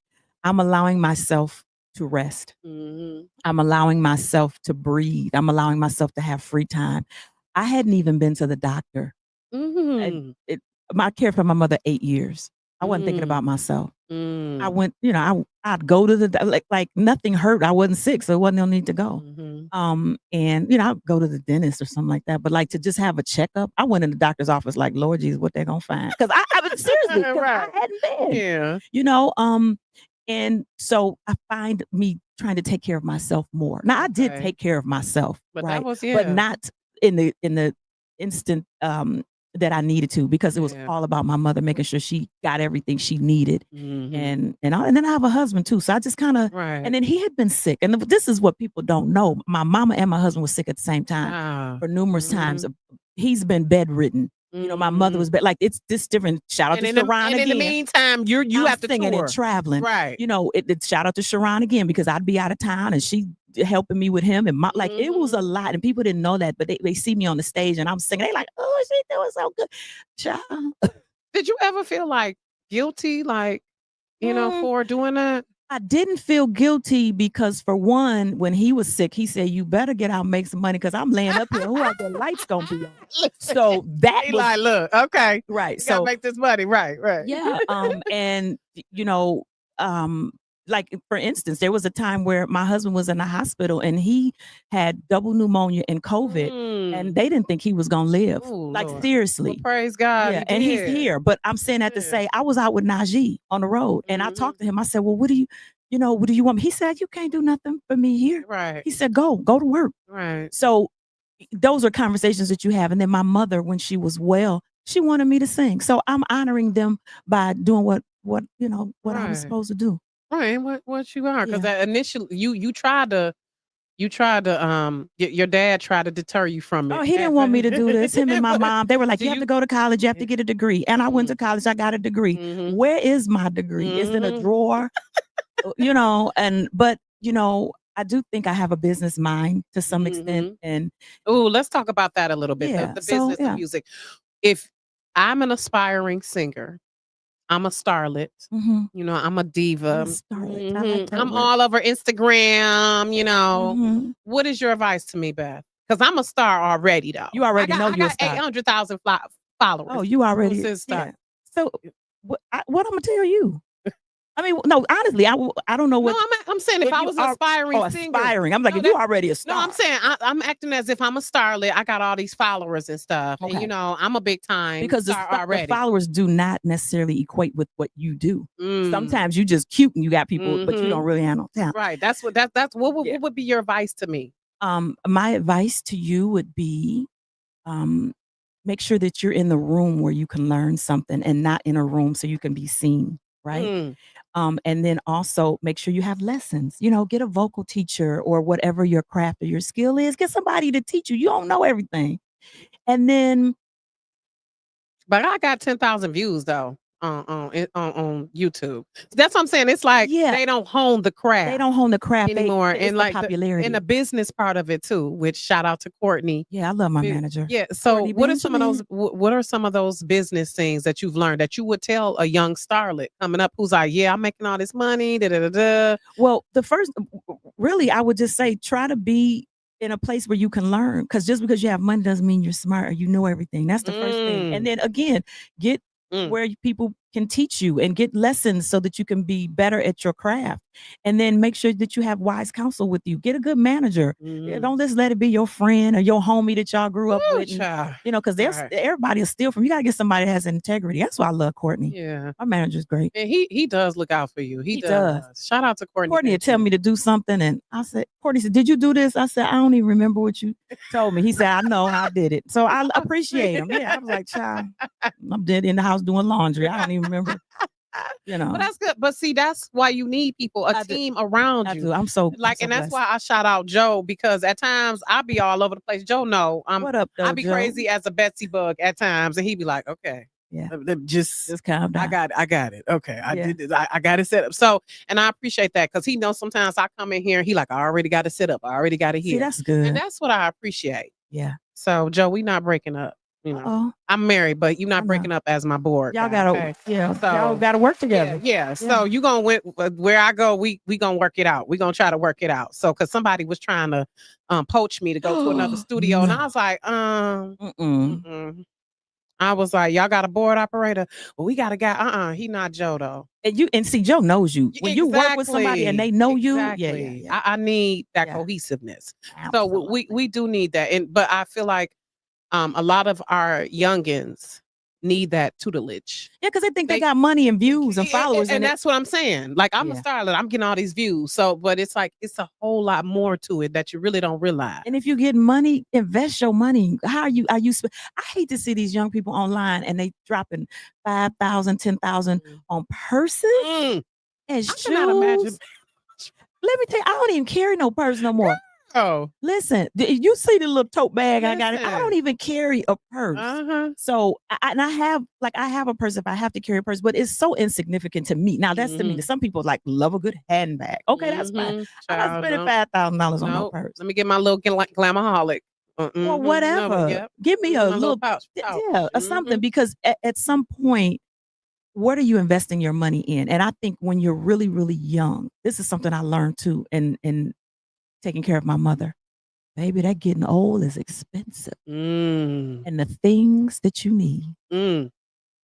I'm allowing myself to rest. I'm allowing myself to breathe. I'm allowing myself to have free time. I hadn't even been to the doctor. I cared for my mother 8 years. I wasn't thinking about myself. I went, I'd go to the like nothing hurt. I wasn't sick, so it wasn't no need to go. And I'd go to the dentist or something like that. But like to just have a checkup, I went in the doctor's office like, Lord Jesus, what they gonna find? Because I was seriously, I hadn't been. Yeah. And so I find me trying to take care of myself more. Now I did take care of myself, but right? That was, but not in the instant that I needed to, because it was all about my mother, making sure she got everything she needed. And then I have a husband too. So I just kind of, and then he had been sick. And this is what people don't know. My mama and my husband was sick at the same time for numerous times. He's been bedridden. My mother was like, it's this different. Shout out to Sharon again. In the meantime, you have to singing tour. And traveling, right? Shout out to Sharon again, because I'd be out of town and she helping me with him, and like it was a lot, and people didn't know that, but they see me on the stage and I'm singing. They like, oh, she doing so good. Child. Did you ever feel like guilty, like for doing that? I didn't feel guilty because, for one, when he was sick, he said, "You better get out and make some money because I'm laying up here. Who are the lights gonna be on?" So that was like, look, okay, right. You gotta make this money, right. Yeah. And like for instance, there was a time where my husband was in the hospital and he had double pneumonia and COVID, and they didn't think he was gonna live. Ooh, like Lord. Seriously. Well, praise God. Yeah, and he's here. But I'm saying that to say I was out with Najee on the road, and I talked to him. I said, "Well, what do you want me?" He said, "You can't do nothing for me here." Right. He said, Go to work." Right. So those are conversations that you have. And then my mother, when she was well, she wanted me to sing. So I'm honoring them by doing what I was supposed to do. Right, what you are, because initially you tried to your dad tried to deter you from it. Oh, he didn't want me to do this. Him and my mom, they were like, you have to go to college, you have to get a degree. And I went to college, I got a degree. Where is my degree? It's in a drawer. But I do think I have a business mind to some extent. And let's talk about that a little bit. The business of music. If I'm an aspiring singer, I'm a starlet. I'm a diva. I'm all over Instagram. What is your advice to me, Beth? Because I'm a star already, though. You already know you're a star. I got 800,000 followers. Oh, you already. Yeah. So what I'm gonna tell you? I mean, no, honestly, I don't know what. No, I'm saying if I was an aspiring singer. Aspiring. I'm like, if you already a star. No, I'm saying I'm acting as if I'm a starlet. I got all these followers and stuff. Okay. And, I'm a big time because star already. The followers do not necessarily equate with what you do. Sometimes you just cute and you got people, but you don't really handle talent. Right. That's what would be your advice to me? My advice to you would be, make sure that you're in the room where you can learn something and not in a room so you can be seen. Right. And then also make sure you have lessons, get a vocal teacher or whatever your craft or your skill is, get somebody to teach you. You don't know everything. And then. But I got 10,000 views though on YouTube. That's what I'm saying. It's like they don't hone the craft. They don't hone the craft anymore. And like popularity and the business part of it too, which shout out to Courtney. Yeah, I love my manager. Yeah. So what are some of those business things that you've learned that you would tell a young starlet coming up who's like, I'm making all this money, Well, the first, really, I would just say try to be in a place where you can learn, because just because you have money doesn't mean you're smart or you know everything. That's the first thing. And then again, get where people can teach you and get lessons so that you can be better at your craft. And then make sure that you have wise counsel with you. Get a good manager. Don't just let it be your friend or your homie that y'all grew up with. Because everybody will steal from you. You gotta get somebody that has integrity. That's why I love Courtney. Yeah, my manager's great. And he does look out for you. He does. Shout out to Courtney. Courtney would tell me to do something, and I said, Courtney said, "Did you do this?" I said, "I don't even remember what you told me." He said, "I know, I did it." So I appreciate him. Yeah, I was like, "Child, I'm dead in the house doing laundry. I don't even remember." But that's good. But see, that's why you need people, a team around you. I'm so and that's why I shout out Joe, because at times I be all over the place. Joe, what up, though, I be Joe? Crazy as a Betsy bug at times, and he be like, "Okay, yeah, just calm down. I got it. Okay, I did this. I got it set up." So, and I appreciate that, because he knows sometimes I come in here and he like, "I already got it set up. I already got it here." See, that's good, and that's what I appreciate. Yeah. So, Joe, we not breaking up. I'm married, but you're not breaking up as my board. Y'all gotta, y'all gotta work together. Yeah. So you gonna where I go, we gonna work it out. We gonna try to work it out. So, cause somebody was trying to poach me to go to another studio, and I was like, I was like, y'all got a board operator? Well, we got a guy. He not Joe though. And see, Joe knows you. When you work with somebody and they know you, I need that cohesiveness. Absolutely. So we do need that, but I feel like a lot of our youngins need that tutelage. Yeah, because they think they got money and views and followers. And that's what I'm saying. Like, I'm a starlet, I'm getting all these views. So, but it's like, it's a whole lot more to it that you really don't realize. And if you get money, invest your money. How are you? I hate to see these young people online and they dropping 5,000, 10,000 on purses and shoes. I cannot imagine. Let me tell you, I don't even carry no purse no more. Oh, listen, you see the little tote bag I got? I don't even carry a purse. So I have a purse if I have to carry a purse, but it's so insignificant to me. Now that's to me. Some people like love a good handbag. Okay, that's fine. I'm not spending $5,000 on no purse. Let me get my little glamaholic. Or whatever. Give me a little pouch. Yeah, or something, because at some point, what are you investing your money in? And I think when you're really, really young, this is something I learned too, and taking care of my mother. Baby, that getting old is expensive. And the things that you need.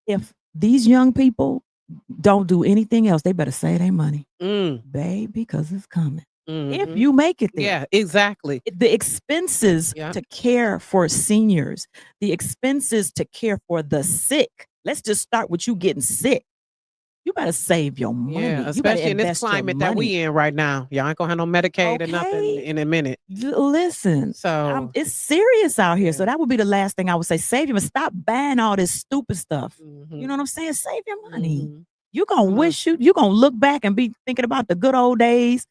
If these young people don't do anything else, they better save their money. Baby, because it's coming. If you make it there. Yeah, exactly. The expenses to care for seniors, the expenses to care for the sick. Let's just start with you getting sick. you better save your money. Yeah, you especially in this climate that we in right now. Y'all ain't gonna have no Medicaid or nothing in a minute. Listen, so it's serious out here. So that would be the last thing I would say. Save your, stop buying all this stupid stuff. You know what I'm saying? Save your money. You're gonna wish you're gonna look back and be thinking about the good old days.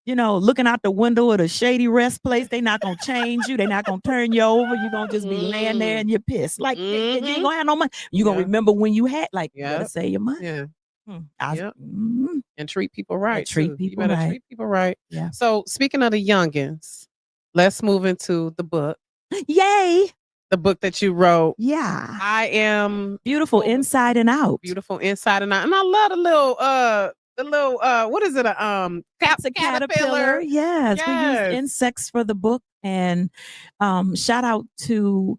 Looking out the window of the shady rest place. They not gonna change you. They not gonna turn you over. You're gonna just be laying there and you're pissed. Like you ain't gonna have no money. You're gonna remember when you had, like, you better save your money. Yeah. And treat people right. And treat people you better right. treat people right. Yeah. So speaking of the youngins, let's move into the book. Yay. The book that you wrote. Yeah. I am beautiful inside and out. Beautiful inside and out. And I love the little what is it? It's a caterpillar. Yes. We use insects for the book. And shout out to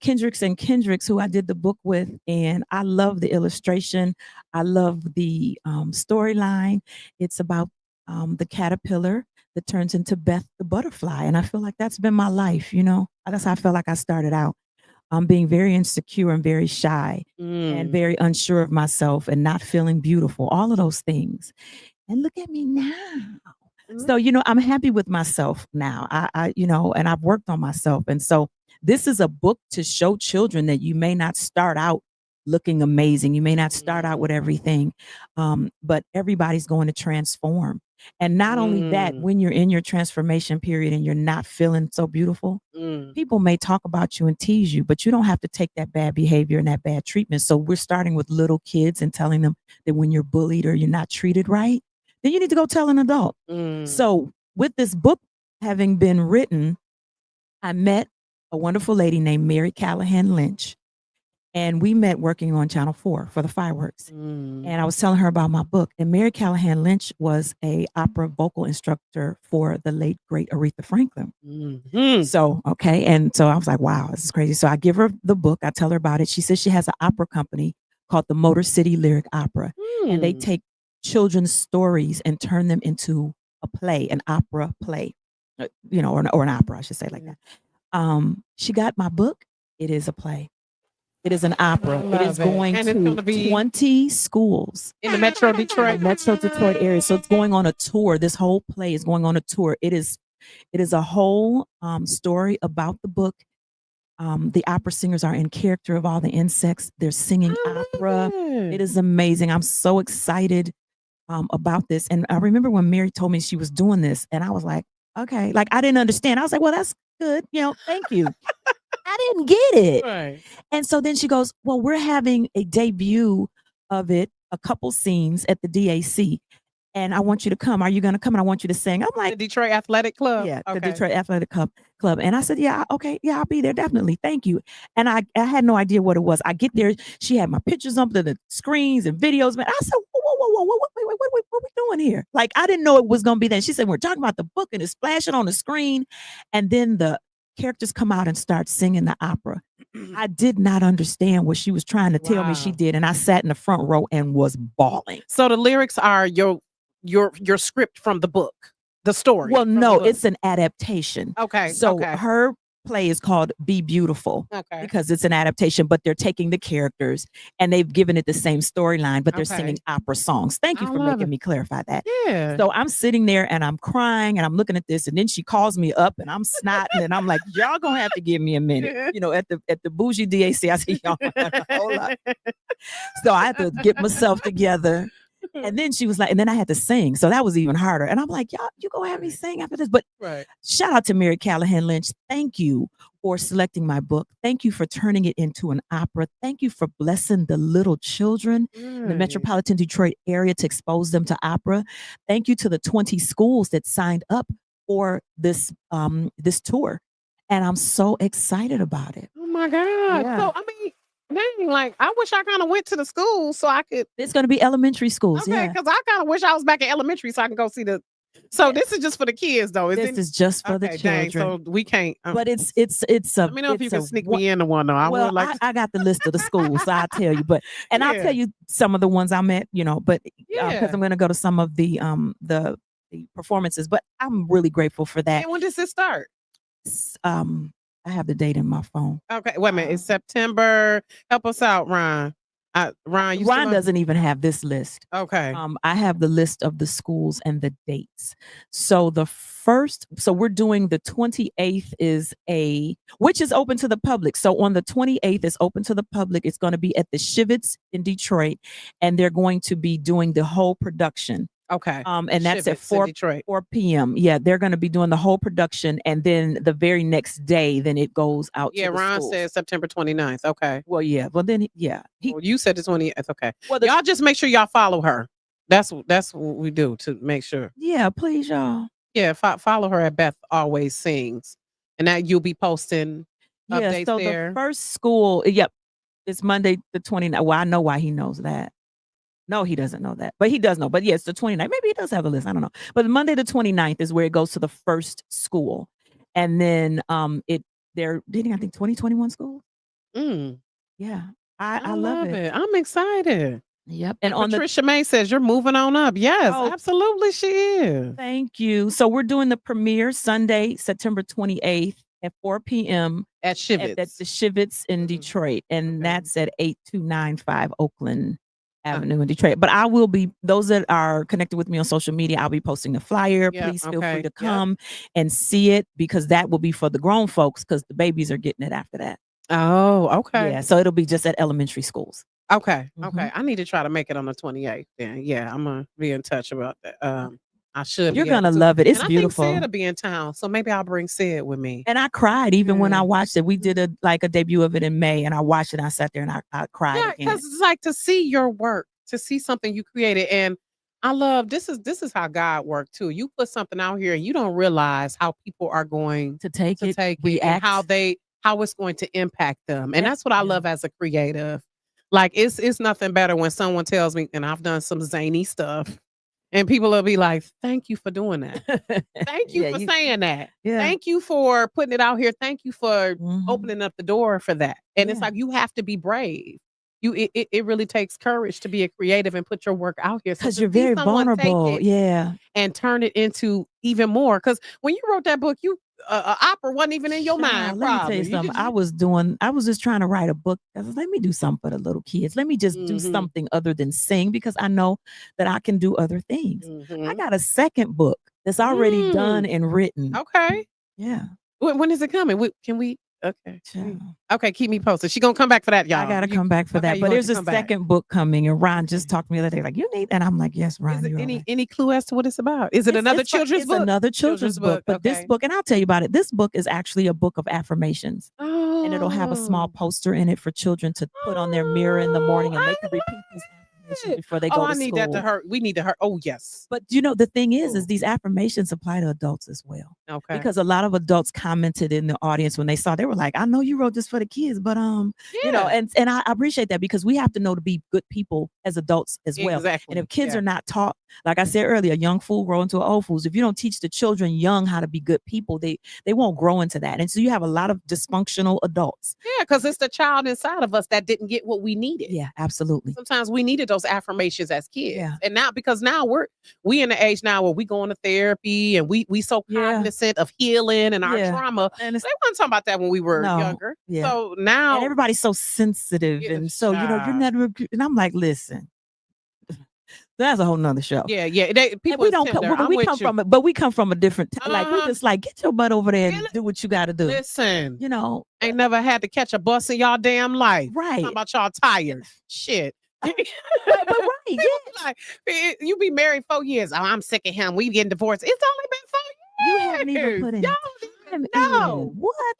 Kendricks and Kendricks, who I did the book with. And I love the illustration. I love the storyline. It's about the caterpillar that turns into Beth the butterfly. And I feel like that's been my life, That's how I felt like I started out. Being very insecure and very shy and very unsure of myself and not feeling beautiful, all of those things. And look at me now. So, I'm happy with myself now. I and I've worked on myself. And so this is a book to show children that you may not start out looking amazing. You may not start out with everything, but everybody's going to transform. And not only that, when you're in your transformation period and you're not feeling so beautiful, people may talk about you and tease you, but you don't have to take that bad behavior and that bad treatment. So we're starting with little kids and telling them that when you're bullied or you're not treated right, then you need to go tell an adult. So with this book having been written, I met a wonderful lady named Mary Callahan Lynch. And we met working on Channel 4 for the fireworks. And I was telling her about my book. And Mary Callahan Lynch was a opera vocal instructor for the late, great Aretha Franklin. So, okay. And so I was like, wow, this is crazy. So I give her the book. I tell her about it. She says she has an opera company called the Motor City Lyric Opera. And they take children's stories and turn them into a play, an opera play, or an opera, I should say, like that. She got my book. It is a play. It is an opera. It is going to 20 schools in the Metro Detroit area. So it's going on a tour. This whole play is going on a tour. It is a whole story about the book. The opera singers are in character of all the insects. They're singing opera. It is amazing. I'm so excited about this. And I remember when Mary told me she was doing this, and I was like, okay, like I didn't understand. I was like, well, that's good. Thank you. I didn't get it. Right. And so then she goes, well, we're having a debut of it, a couple scenes at the DAC. And I want you to come. Are you going to come? And I want you to sing. I'm like, the Detroit Athletic Club. Yeah, the Detroit Athletic Club. And I said, yeah, okay. Yeah, I'll be there. Definitely. Thank you. And I had no idea what it was. I get there. She had my pictures up to the screens and videos. But I said, whoa, what are we doing here? Like, I didn't know it was going to be that. She said, we're talking about the book and it's flashing on the screen. And then the characters come out and start singing the opera. I did not understand what she was trying to tell me she did. And I sat in the front row and was bawling. So the lyrics are your script from the book, the story. Well, no, it's an adaptation. Okay. So her play is called Be Beautiful because it's an adaptation, but they're taking the characters and they've given it the same storyline, but they're singing opera songs. Thank you for making me clarify that. Yeah. So I'm sitting there and I'm crying and I'm looking at this, and then she calls me up and I'm snotting and I'm like, y'all gonna have to give me a minute. At the bougie DAC, I said, y'all hold up. So I had to get myself together. And then she was like, and then I had to sing. So that was even harder. And I'm like, y'all, you gonna have me sing after this? But shout out to Mary Callahan Lynch. Thank you for selecting my book. Thank you for turning it into an opera. Thank you for blessing the little children in the metropolitan Detroit area to expose them to opera. Thank you to the 20 schools that signed up for this tour. And I'm so excited about it. Oh my God. Yeah. So, I mean, dang, like, I wish I kind of went to the school so I could. It's going to be elementary schools. Okay, because I kind of wish I was back in elementary so I can go see the. So this is just for the kids, though. This is just for the children. Dang, so we can't. But it's a. Let me know if you can sneak me into one, though. I got the list of the schools, so I'll tell you. But I'll tell you some of the ones I met. But because I'm going to go to some of the performances. But I'm really grateful for that. And when does this start? I have the date in my phone. Okay, wait a minute. It's September. Help us out, Ron. Ron, Ron doesn't even have this list. Okay. I have the list of the schools and the dates. So we're doing the 28th which is open to the public. So on the 28th is open to the public. It's going to be at the Shivets in Detroit, and they're going to be doing the whole production. Okay. And that's at 4 p.m. Yeah, they're going to be doing the whole production, and then the very next day, then it goes out. Yeah, to the Ron schools. says September 29th. Okay. Well, yeah. Well, then, yeah. You said the 20th. Okay. Well, y'all just make sure y'all follow her. That's what we do to make sure. Yeah, please, y'all. Yeah, follow her at Beth Always Sings, and that you'll be posting updates so there. The first school, yep, it's Monday the 29th. Well, I know why he knows that. No, he doesn't know that, but he does know. But yes, the 29th. Maybe he does have a list. I don't know. But Monday the 29th is where it goes to the first school, and then they're dating. I think 2021 schools. Yeah, I love it. I'm excited. Yep. And Patricia May says you're moving on up. Yes, absolutely, she is. Thank you. So we're doing the premiere Sunday, September 28th at 4 p.m. at Shivets. At the Shivets in Detroit, and that's at 8295 Oakland Avenue in Detroit. But I will be, those that are connected with me on social media, I'll be posting the flyer. Please feel free to come and see it, because that will be for the grown folks, because the babies are getting it after that. Oh, okay. Yeah, so it'll be just at elementary schools. Okay. Okay. I need to try to make it on the 28th then. Yeah, I'm gonna be in touch about that. I should. You're gonna love it. It's beautiful. I think Sid'll be in town, so maybe I'll bring Sid with me. And I cried even when I watched it. We did a debut of it in May, and I watched it. And I sat there and I cried. Yeah, because it's like to see your work, to see something you created, and I love this is how God worked too. You put something out here, and you don't realize how people are going to take it, and how it's going to impact them, and that's what I love as a creative. Like it's nothing better when someone tells me, and I've done some zany stuff, and people will be like, "Thank you for doing that. Thank you for saying that. Yeah. Thank you for putting it out here. Thank you for opening up the door for that." And it's like you have to be brave. It really takes courage to be a creative and put your work out here, because you're very vulnerable. And turn it into even more. Because when you wrote that book, opera wasn't even in your mind. Let me tell you something. I was just trying to write a book. I was, let me do something for the little kids. Let me just do something other than sing, because I know that I can do other things. I got a second book that's already done and written. Okay. Yeah. When is it coming? Can we? Okay. Okay, keep me posted. She gonna come back for that, y'all. I gotta come back for that. But there's a second book coming, and Ron just talked to me the other day, like, you need, and I'm like, yes, Ron. Is it any clue as to what it's about? Is it another children's book? It's another children's book. But this book, and I'll tell you about it. This book is actually a book of affirmations. And it'll have a small poster in it for children to put on their mirror in the morning, and they can repeat these affirmations before they go to school. I need that to her. We need to her. Oh, yes. But the thing is these affirmations apply to adults as well. Okay. Because a lot of adults commented in the audience when they saw, they were like, I know you wrote this for the kids, but and I appreciate that, because we have to know to be good people as adults as well. Exactly. And if kids are not taught, like I said earlier, a young fool grow into an old fool. If you don't teach the children young how to be good people, they won't grow into that. And so you have a lot of dysfunctional adults. Yeah, because it's the child inside of us that didn't get what we needed. Yeah, absolutely. Sometimes we needed those affirmations as kids. Yeah. And now, because now we in the age now where we going to therapy, and we so cognizant of healing and our trauma. And they weren't talking about that when we were younger. Yeah. So now, and everybody's so sensitive. And so, you're never, and I'm like, listen, that's a whole nother show. Yeah. We come from a different time. Like, we just like, get your butt over there and do what you got to do. Listen, ain't never had to catch a bus in y'all damn life. Right. Talking about y'all tired. Shit. but right, like, you be married 4 years. Oh, I'm sick of him. We getting divorced. It's only been 4 years. You haven't even put in. No. What?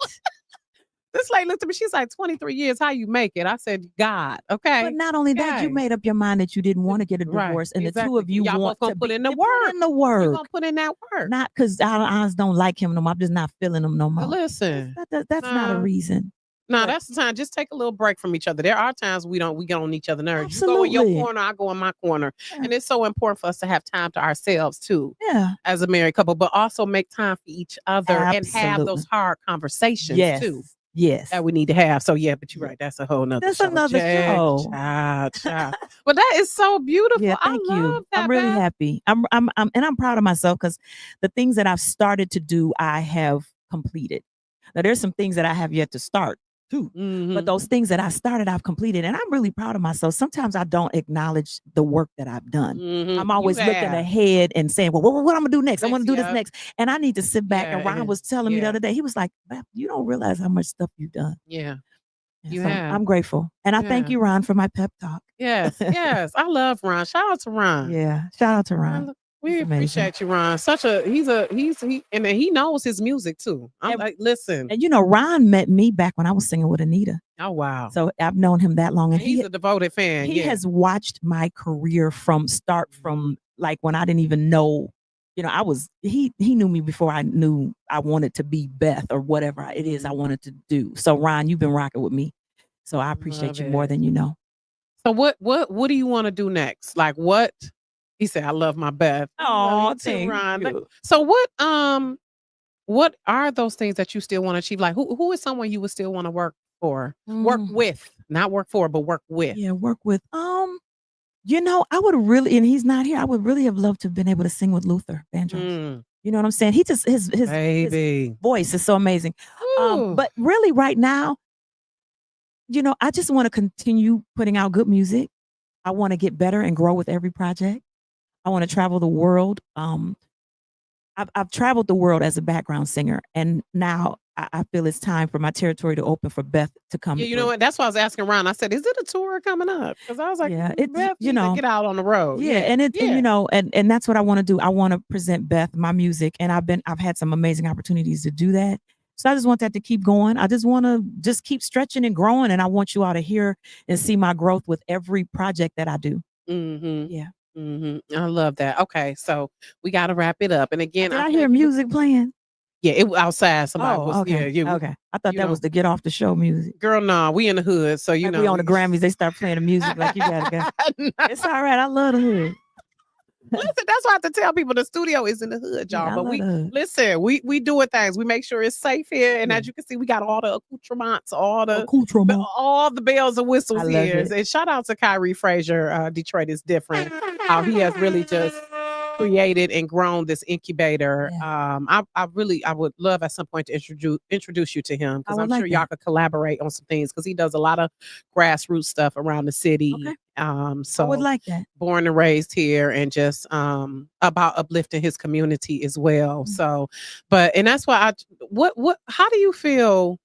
This lady looked at me. She's like, 23 years. How you make it? I said, God. Okay. But not only that, you made up your mind that you didn't want to get a divorce, and the two of you want to put in the work. You're gonna put in that work. Not because I don't like him no more. I'm just not feeling him no more. But listen, that's not a reason. No, that's the time. Just take a little break from each other. There are times we get on each other's nerves. Absolutely. You go in your corner, I go in my corner. Yeah. And it's so important for us to have time to ourselves too. Yeah. As a married couple, but also make time for each other and have those hard conversations too. Yes. That we need to have. So but you're right. That's a whole nother show. Another show. Child. But that is so beautiful. Yeah, thank you. I'm really happy. I'm proud of myself, because the things that I've started to do, I have completed. Now there's some things that I have yet to start. too. But those things that I started, I've completed, and I'm really proud of myself. Sometimes I don't acknowledge the work that I've done. I'm always looking ahead and saying, well, what I'm gonna do next? I want to do this next. And I need to sit back. And Ryan was telling me the other day, he was like, Beth, you don't realize how much stuff you've done. Yeah. So I'm grateful. And I thank you, Ron, for my pep talk. Yes. I love Ron. Shout out to Ron. Yeah. Shout out to Ron. We appreciate you, Ron. And he knows his music too. I'm like, listen. And Ron met me back when I was singing with Anita. Oh, wow. So I've known him that long. And he's a devoted fan. He has watched my career from like when I didn't even know, he knew me before I knew I wanted to be Beth or whatever it is I wanted to do. So Ron, you've been rocking with me. So I appreciate you more than you know. So what do you want to do next? Like what? He said, I love my Beth. Oh, thank Ron. you. So what are those things that you still want to achieve? Like who is someone you would still want to work for? Work with, not work for, but work with. Yeah, work with. I would really, and he's not here, I would really have loved to have been able to sing with Luther Vandross. You know what I'm saying? He just his voice is so amazing. But really right now, I just want to continue putting out good music. I want to get better and grow with every project. I want to travel the world. I've traveled the world as a background singer, and now I feel it's time for my territory to open for Beth to come. Yeah, you know what? That's why I was asking Ron. I said, "Is it a tour coming up?" Because I was like, Beth, get out on the road." Yeah, and and that's what I want to do. I want to present Beth my music, and I've had some amazing opportunities to do that. So I just want that to keep going. I just want to keep stretching and growing, and I want you all to hear and see my growth with every project that I do. Yeah. I love that. Okay, so we got to wrap it up. And again, I hear music playing. Yeah, it was outside. Somebody was. Okay. Yeah, okay. I thought that was the get off the show music. Girl, nah, we in the hood, so we on the Grammys. They start playing the music like you gotta go. It's all right. I love the hood. Listen, that's why I have to tell people the studio is in the hood, y'all. Yeah, but we doing things. We make sure it's safe here, and as you can see, we got all the accoutrements, all the bells and whistles here. And shout out to Kyrie Frazier. Detroit is different. How he has really just created and grown this incubator. I would love at some point to introduce you to him, because I'm sure y'all could collaborate on some things, because he does a lot of grassroots stuff around the city. Okay. So I would like that. Born and raised here, and just about uplifting his community as well. So, and that's why how do you feel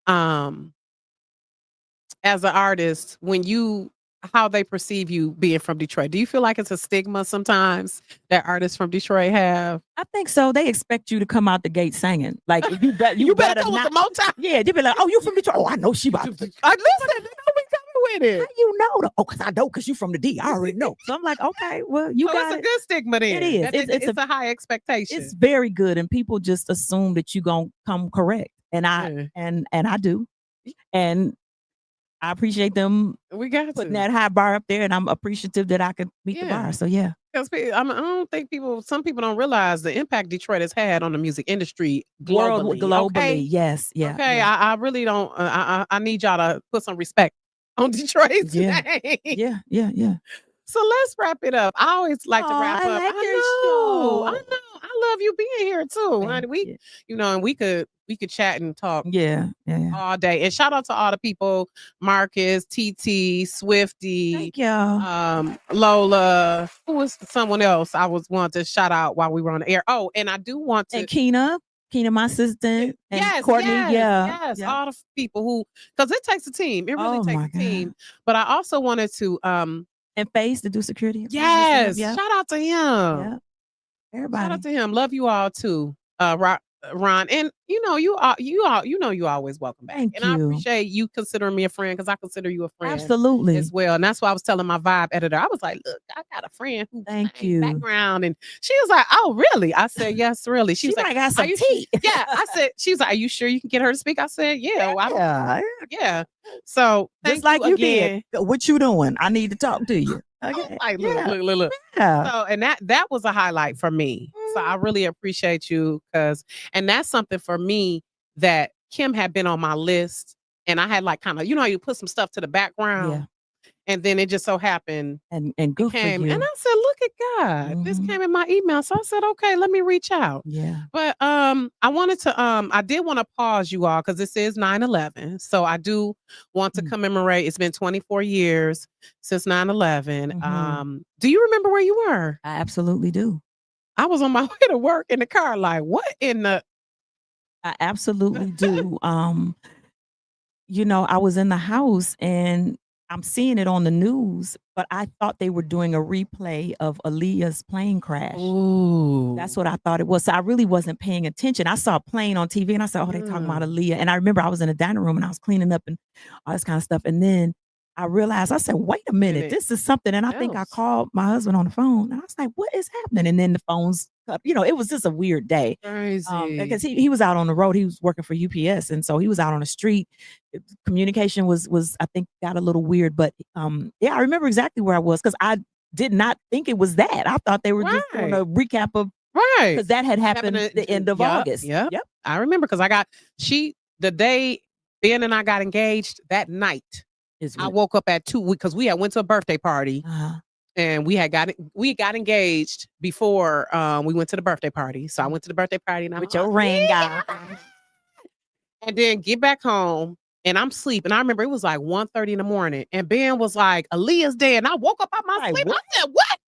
as an artist when how they perceive you being from Detroit? Do you feel like it's a stigma sometimes that artists from Detroit have? I think so. They expect you to come out the gate singing. Like you better come not. with the Motown. Yeah, they be like, "Oh, you from Detroit? Oh, I know she about to." Listen, they know we coming with it. How you know? Because I know, because you from the D. I already know. So I'm like, okay, well, you got it. It's a good stigma then. It is. It's a high expectation. It's very good, and people just assume that you gonna come correct, and I do, and I appreciate them putting that high bar up there, and I'm appreciative that I could meet the bar. So yeah. Because I don't think some people don't realize the impact Detroit has had on the music industry globally. Okay? Yes. Yeah. Okay. Yeah. I really don't. I need y'all to put some respect on Detroit's name. Yeah. So let's wrap it up. I always like to wrap up. Like your show. I know. I love you being here too. Honey. And we could chat and talk all day. And shout out to all the people, Marcus, TT, Swifty, thank you. Lola. Who was someone else I was wanting to shout out while we were on the air? Oh, and I do want to. And Keena, my assistant. And Courtney. Yes. All the people who, because it takes a team. It really takes a team. But I also wanted to and Face to do security. Yes. Shout out to him. Yeah. Everybody. Shout out to him. Love you all too. Ron, and you always welcome back. Thank and you. I appreciate you considering me a friend, because I consider you a friend. Absolutely. As well. And that's why I was telling my vibe editor. I was like, look, I got a friend who background. And she was like, oh, really? I said, yes, really. She was like, I got some tea. Yeah. I said, she was like, are you sure you can get her to speak? I said, yeah. Well, yeah. So just like you did. What you doing? I need to talk to you. Okay. Like, look. Yeah. So, and that was a highlight for me. So I really appreciate you, and that's something for me that Kim had been on my list, and I had like kind of, you put some stuff to the background. And then it just so happened and good came, for you. and I said, "Look at God! This came in my email." So I said, "Okay, let me reach out." Yeah. But I wanted to I did want to pause you all because this is 9/11. So I do want to commemorate. It's been 24 years since 9/11. Do you remember where you were? I absolutely do. I was on my way to work in the car, like, what in the I absolutely do. I was in the house and I'm seeing it on the news, but I thought they were doing a replay of Aaliyah's plane crash. Ooh. That's what I thought it was. So I really wasn't paying attention. I saw a plane on TV and I said, oh, they talking about Aaliyah. And I remember I was in the dining room and I was cleaning up and all this kind of stuff. And then I realized, I said, wait a minute, this is something. And I think I called my husband on the phone and I was like, what is happening? And then the phone's up. It was just a weird day. Crazy. Because he was out on the road. He was working for UPS. And so he was out on the street. Communication was I think got a little weird. But yeah, I remember exactly where I was because I did not think it was that. I thought they were just doing a recap of because that had happened at the end of August. Yep. I remember because the day Ben and I got engaged that night. I woke up at 2 because we had went to a birthday party and we got engaged before we went to the birthday party. So I went to the birthday party and with your ring on. And then get back home and I'm sleeping. I remember it was like 1:30 in the morning and Ben was like, Aaliyah's dead. And I woke up out my sleep. What? I said, what?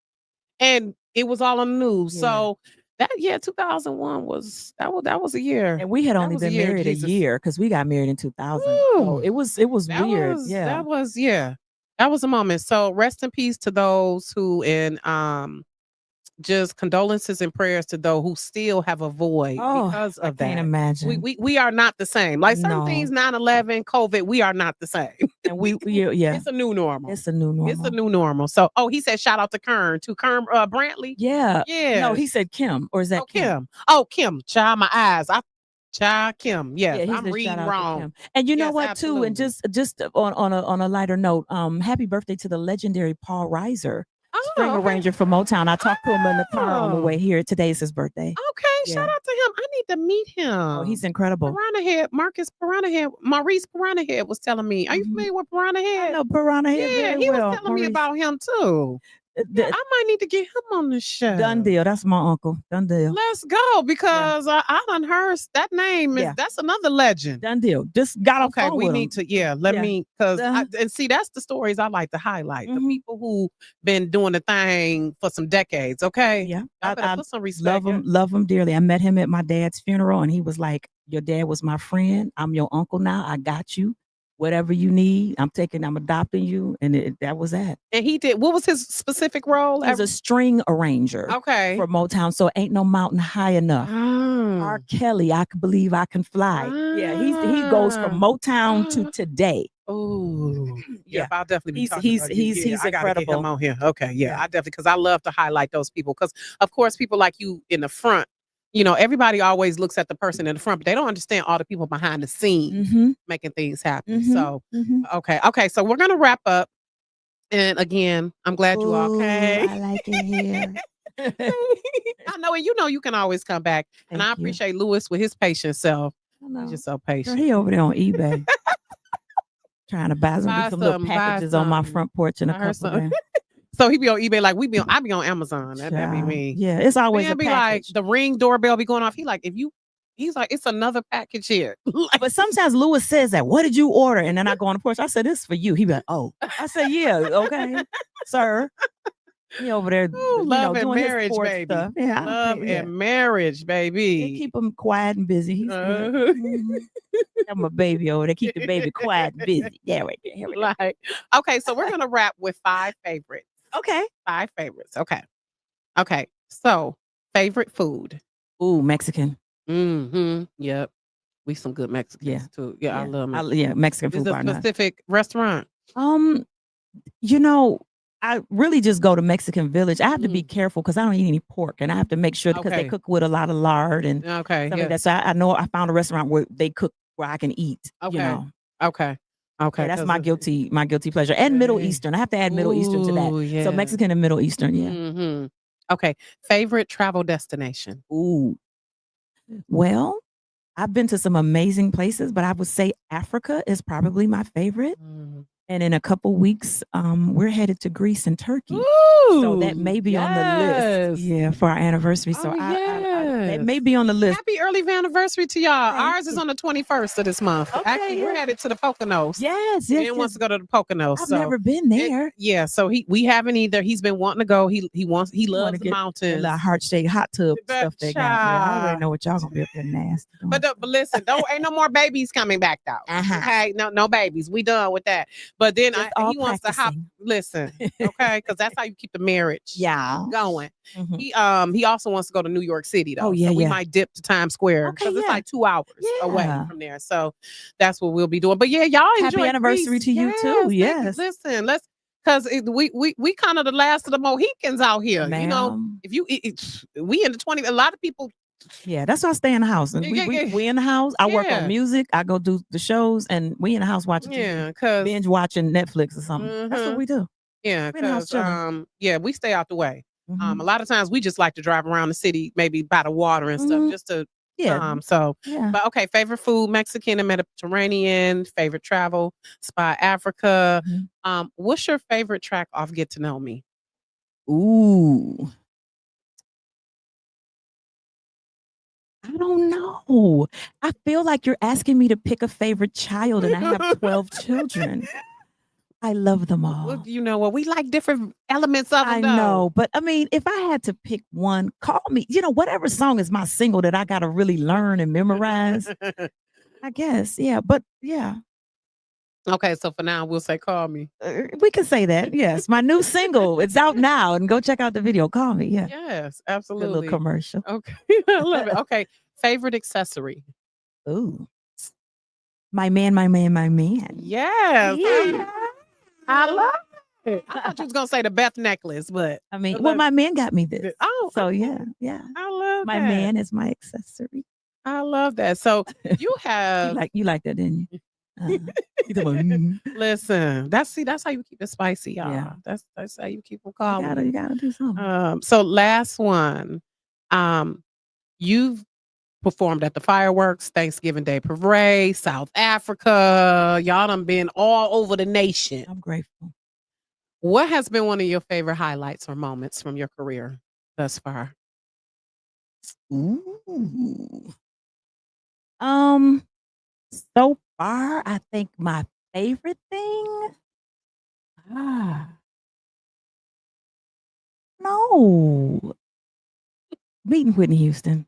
And it was all on the news. Yeah. So that year, 2001 was a year. And we had only been married a year because we got married in 2000. So it was weird. That was a moment. So rest in peace to those who just condolences and prayers to those who still have a void because of that. I can't imagine. We are not the same. Like some things, 9/11, COVID, we are not the same. And it's a new normal. It's a new normal. So, he said shout out to Kern Brantley. Yeah. No, he said Kim, or is that Kim? Oh, Kim. Child, my eyes. Kim. Yes, I'm reading wrong. And you know what, too? And just on a lighter note, happy birthday to the legendary Paul Reiser. String arranger for Motown. I talked to him in the car on the way here. Today is his birthday. Okay, shout out to him. I need to meet him. Oh, he's incredible. Maurice Piranha Head was telling me. Are you familiar with Piranha Head? I know Piranha Head very he well. Was telling me about him too. I might need to get him on the show. Done deal. That's my uncle. Done deal. Let's go because I done heard that name. That's another legend. Done deal. Just got off phone we with need him. to. Let me because and see that's the stories I like to highlight. The people who been doing the thing for some decades. Okay. Yeah. I put some respect. Love him dearly. I met him at my dad's funeral and he was like, "Your dad was my friend. I'm your uncle now. I got you. Whatever you need, I'm adopting you." And that was that. And he did, what was his specific role? He was a string arranger. For Motown. So ain't no mountain high enough. R. Kelly, I can believe I can fly. Yeah, he goes from Motown to today. Oh, yeah. I'll definitely be talking he's about you. He's I gotta incredible. get him on here. Okay, I definitely, because I love to highlight those people. Because of course, people like you in the front, everybody always looks at the person in the front, but they don't understand all the people behind the scenes making things happen. So, okay. So we're gonna wrap up. And again, I'm glad you all came. I like it here. I know, and you can always come back. And I appreciate Lewis with his patient self. He's just so patient. Girl, he over there on eBay trying to buy some little packages on my front porch in a couple of days. So he be on eBay like I be on Amazon. That'd be me. Yeah, it's always a be package. Like the Ring doorbell be going off. He's like, it's another package here. But sometimes Lewis says that, what did you order? And then I go on the porch. I said, this is for you. He be like, oh. I said, yeah, okay, sir. He over there, love and doing marriage, his baby. Stuff. Yeah, love and marriage, baby. They keep him quiet and busy. He's I'm a baby over there. Keep the baby quiet and busy. Yeah, right there. Here we go. Okay, so we're gonna wrap with 5 favorites. Okay. 5 favorites. Okay. So favorite food. Ooh, Mexican. Yep. We some good Mexicans too. Yeah, I love Mexican. Mexican food. Is a specific restaurant? I really just go to Mexican Village. I have to be careful because I don't eat any pork, and I have to make sure because they cook with a lot of lard and stuff like that. So I know I found a restaurant where they cook where I can eat. Okay. That's my guilty pleasure. And Middle Eastern. I have to add Middle Eastern to that. Yeah. So Mexican and Middle Eastern. Yeah. Okay. Favorite travel destination. Ooh. Well, I've been to some amazing places, but I would say Africa is probably my favorite. And in a couple weeks, we're headed to Greece and Turkey. Ooh, so that may be on the list. Yeah, for our anniversary. So that may be on the list. Happy early anniversary to y'all. Ours is on the 21st of this month. Okay, Actually, we're headed to the Poconos. Yes. Ben wants to go to the Poconos. I've never been there. So we haven't either. He's been wanting to go. He loves the mountains. The heart shake hot tub stuff they got. Yeah, I already know what y'all gonna be up there nasty. But listen, ain't no more babies coming back though. Okay, no babies. We done with that. But then he wants to hop. Listen, okay, because that's how you keep the marriage. Going. He also wants to go to New York City though. So we might dip to Times Square because it's like 2 hours away from there. So that's what we'll be doing. But yeah, y'all enjoy. Happy anniversary to you too. Yes. Listen, because we kind of the last of the Mohicans out here. Ma'am. You know, if we in the 20, a lot of people. Yeah, that's why I stay in the house. And we in the house. I work on music. I go do the shows, and we in the house watching TV. Because binge watching Netflix or something. That's what we do. Yeah, because we stay out the way. A lot of times we just like to drive around the city, maybe by the water and stuff, just to. But okay, favorite food, Mexican and Mediterranean, favorite travel spot, Africa. What's your favorite track off Get to Know Me? Ooh. I don't know. I feel like you're asking me to pick a favorite child, and I have 12 children. I love them all. Well, you know what? We like different elements of it. I know, but I mean, if I had to pick one, call me. Whatever song is my single that I got to really learn and memorize. I guess, yeah. But yeah. Okay, so for now, we'll say "Call Me." We can say that. Yes, my new single. It's out now, and go check out the video. Call me. Yeah. Yes, absolutely. A little commercial. Okay, I love it. Okay, favorite accessory. Ooh, my man, my man, my man. Yes. Yeah. I love it. I thought you was gonna say the Beth necklace, but I mean, my man got me this. Oh, so yeah. I love my man is my accessory. I love that. So you have you like that, didn't you? Listen, that's how you keep it spicy, y'all. Yeah. That's how you keep them calling. You gotta do something. So last one, you've performed at the fireworks, Thanksgiving Day Parade, South Africa. Y'all done been all over the nation. I'm grateful. What has been one of your favorite highlights or moments from your career thus far? Ooh. So far, I think my favorite thing. No. Meeting Whitney Houston.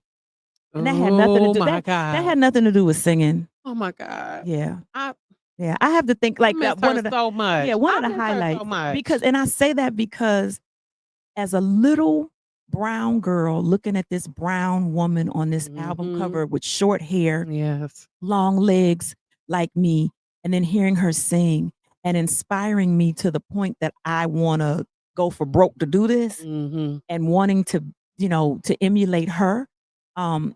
And that had nothing to do. That had nothing to do with singing. Oh my God. Yeah. I have to think like that. One of the so much. Yeah, one of the highlights. So much. Because, and I say that because as a little brown girl looking at this brown woman on this album cover with short hair, long legs like me, and then hearing her sing and inspiring me to the point that I want to go for broke to do this and wanting to, to emulate her. To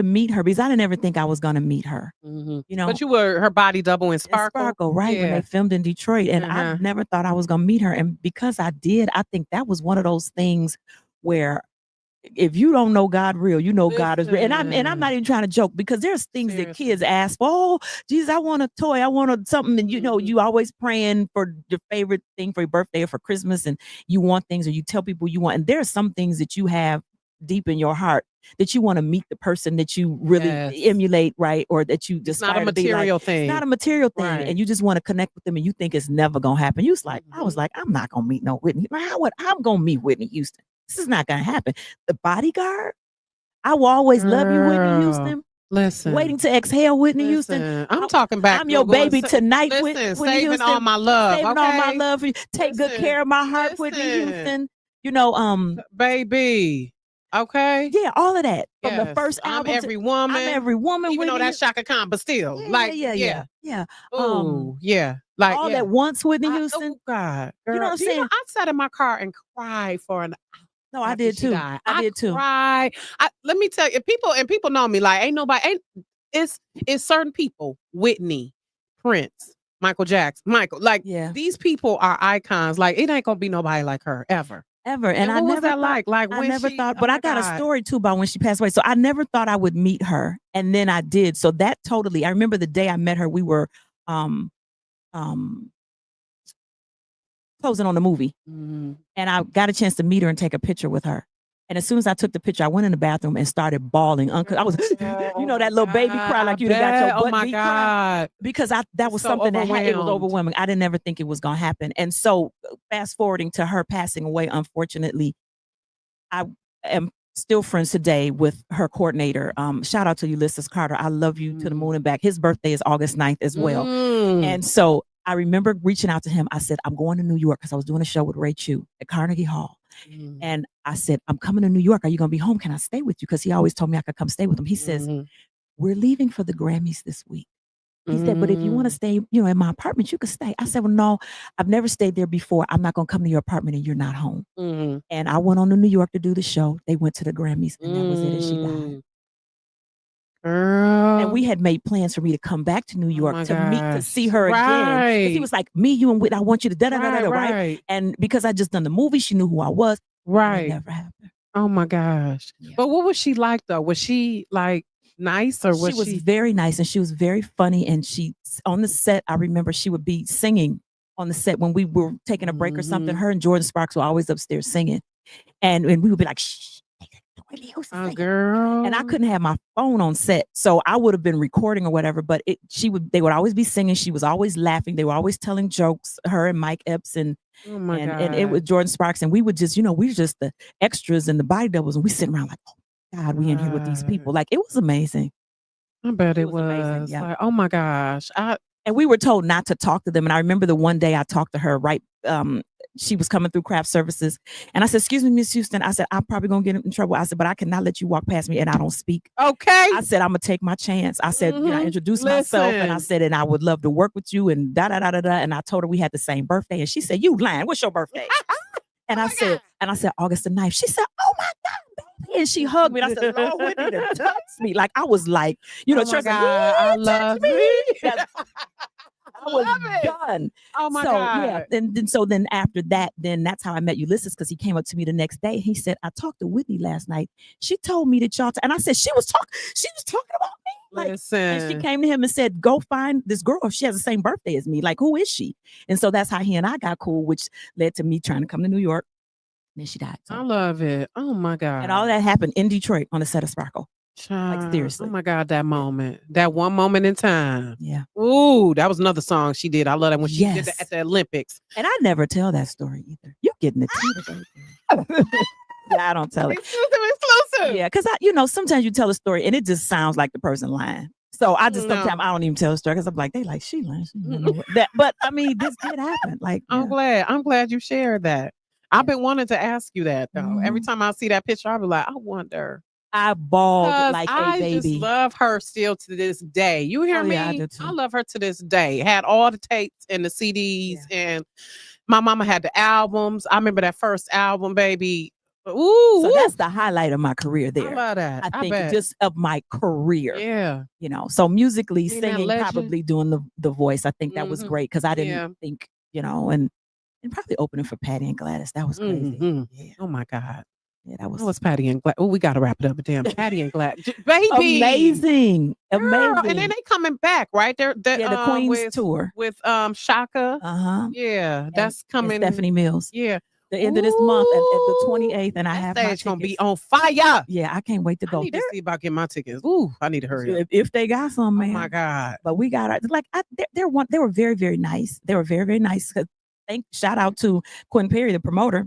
meet her, because I didn't ever think I was going to meet her. But you were her body double in Sparkle, right? Yeah. When they filmed in Detroit, and I never thought I was going to meet her, and because I did, I think that was one of those things where if you don't know God real, you know God is real. And I'm not even trying to joke, because there's things that kids ask for. Oh, Jesus, I want a toy, I want something, and you always praying for your favorite thing for your birthday or for Christmas, and you want things, or you tell people you want, and there are some things that you have deep in your heart that you want to meet the person that you really emulate, right? Or that you just not a material thing. It's not a material thing, right. And you just want to connect with them, and you think it's never gonna happen. You was like, I was like, I'm not gonna meet no Whitney. I'm gonna meet Whitney Houston. This is not gonna happen. The Bodyguard. I will always love you, Whitney Houston. Listen, Waiting to Exhale, Whitney Houston. I'm talking back. I'm your baby tonight, listen, Whitney saving Houston. All my love, saving all my love for you. Take good care of my heart, Whitney Houston. Baby. Okay. Yeah, all of that. From the first album. I'm every woman. I'm every woman. Even though that's Shaka Khan, but still. Yeah. Oh, yeah. Like all at once, Whitney Houston. Oh God. Girl, you know what I'm saying? I sat in my car and cried for an hour. No, I did too. I did too. Cried. Let me tell you, people know me, like it's certain people, Whitney, Prince, Michael Jackson, these people are icons. Like, it ain't gonna be nobody like her ever. And I never thought, I never thought, but I got a story too about when she passed away. So I never thought I would meet her, and then I did. So that totally, I remember the day I met her. We were, closing on the movie. And I got a chance to meet her and take a picture with her. And as soon as I took the picture, I went in the bathroom and started bawling. I was, that little baby cry like you got your butt beat cry. Because that was something that it was overwhelming. I didn't ever think it was going to happen. And so fast forwarding to her passing away, unfortunately, I am still friends today with her coordinator. Shout out to Ulysses Carter. I love you to the moon and back. His birthday is August 9th as well. And so I remember reaching out to him. I said, I'm going to New York because I was doing a show with Ray Chu at Carnegie Hall. And I said, I'm coming to New York. Are you going to be home? Can I stay with you? Because he always told me I could come stay with him. He says, we're leaving for the Grammys this week. He said, but if you want to stay, in my apartment, you could stay. I said, well, no, I've never stayed there before. I'm not going to come to your apartment and you're not home. And I went on to New York to do the show. They went to the Grammys and that was it. And she died. Girl. And we had made plans for me to come back to New York to see her again. He was like, me, you, and Whit, I want you to right? And because I just done the movie, she knew who I was. Right. It never happened. Oh my gosh. Yeah. But what was she like though? Was she like nice or was she? She was very nice and she was very funny. And she, on the set, I remember she would be singing on the set when we were taking a break or something. Her and Jordan Sparks were always upstairs singing. And we would be like, shh. Oh, girl. And I couldn't have my phone on set, so I would have been recording or whatever. But they would always be singing. She was always laughing. They were always telling jokes. Her and Mike Epps and it was Jordan Sparks, and we would just, we were just the extras and the body doubles, and we sitting around like, oh God, we in here with these people. Like it was amazing. I bet it was. Amazing, yeah. Like, oh my gosh, and we were told not to talk to them. And I remember the one day I talked to her right. She was coming through craft services. And I said, excuse me, Miss Houston. I said, I'm probably going to get in trouble. I said, but I cannot let you walk past me and I don't speak. Okay. I said, I'm going to take my chance. I said, I introduced myself and I said, and I would love to work with you and da-da-da-da-da. And I told her we had the same birthday. And she said, you lying. What's your birthday? And I said, August the 9th. She said, oh my God, baby. And she hugged me. And I said, Lord, Whitney to touch me. Like I was like, oh my God, I love me. I was done. Oh my God. Yeah. Then after that, then that's how I met Ulysses because he came up to me the next day. He said, I talked to Whitney last night. She told me that y'all, and I said, she was talking about me. Like, listen. And she came to him and said, go find this girl. She has the same birthday as me. Like, who is she? And so that's how he and I got cool, which led to me trying to come to New York. And then she died. So. I love it. Oh my God. And all that happened in Detroit on the set of Sparkle. Like seriously. Oh my God, that moment. That one moment in time. Yeah. Ooh, that was another song she did. I love that when she did that at the Olympics. And I never tell that story either. You're getting the tea today. Yeah, I don't tell it. Exclusive. Yeah, because sometimes you tell a story and it just sounds like the person lying. So I just sometimes I don't even tell a story because I'm like, they like she lying. But I mean, this did happen. Like I'm glad you shared that. I've been wanting to ask you that though. Every time I see that picture, I'll be like, I wonder. I bawled like a baby. I just love her still to this day. You hear me? Yeah, I do too. I love her to this day. Had all the tapes and the CDs, and my mama had the albums. I remember that first album, baby. Ooh, so that's the highlight of my career there. I love that. I think just of my career. Yeah. So musically, singing, probably doing the voice. I think that was great because I didn't think, and probably opening for Patty and Gladys. That was crazy. Yeah. Oh my God. Yeah, that was Patty and Gladys. Oh, we got to wrap it up. But damn, Patty and Gladys, baby, amazing. And then they coming back, right? They're the Queen's tour with Shaka. Yeah, that's coming. And Stephanie Mills. Yeah, the end of this month at the 28th, and I have my tickets. It's gonna be on fire. Yeah, I can't wait to go. I need to see about getting my tickets. Ooh, I need to hurry up. If they got some, man. Oh my God! But we got they were very, very nice. They were very, very nice. Shout out to Quentin Perry, the promoter.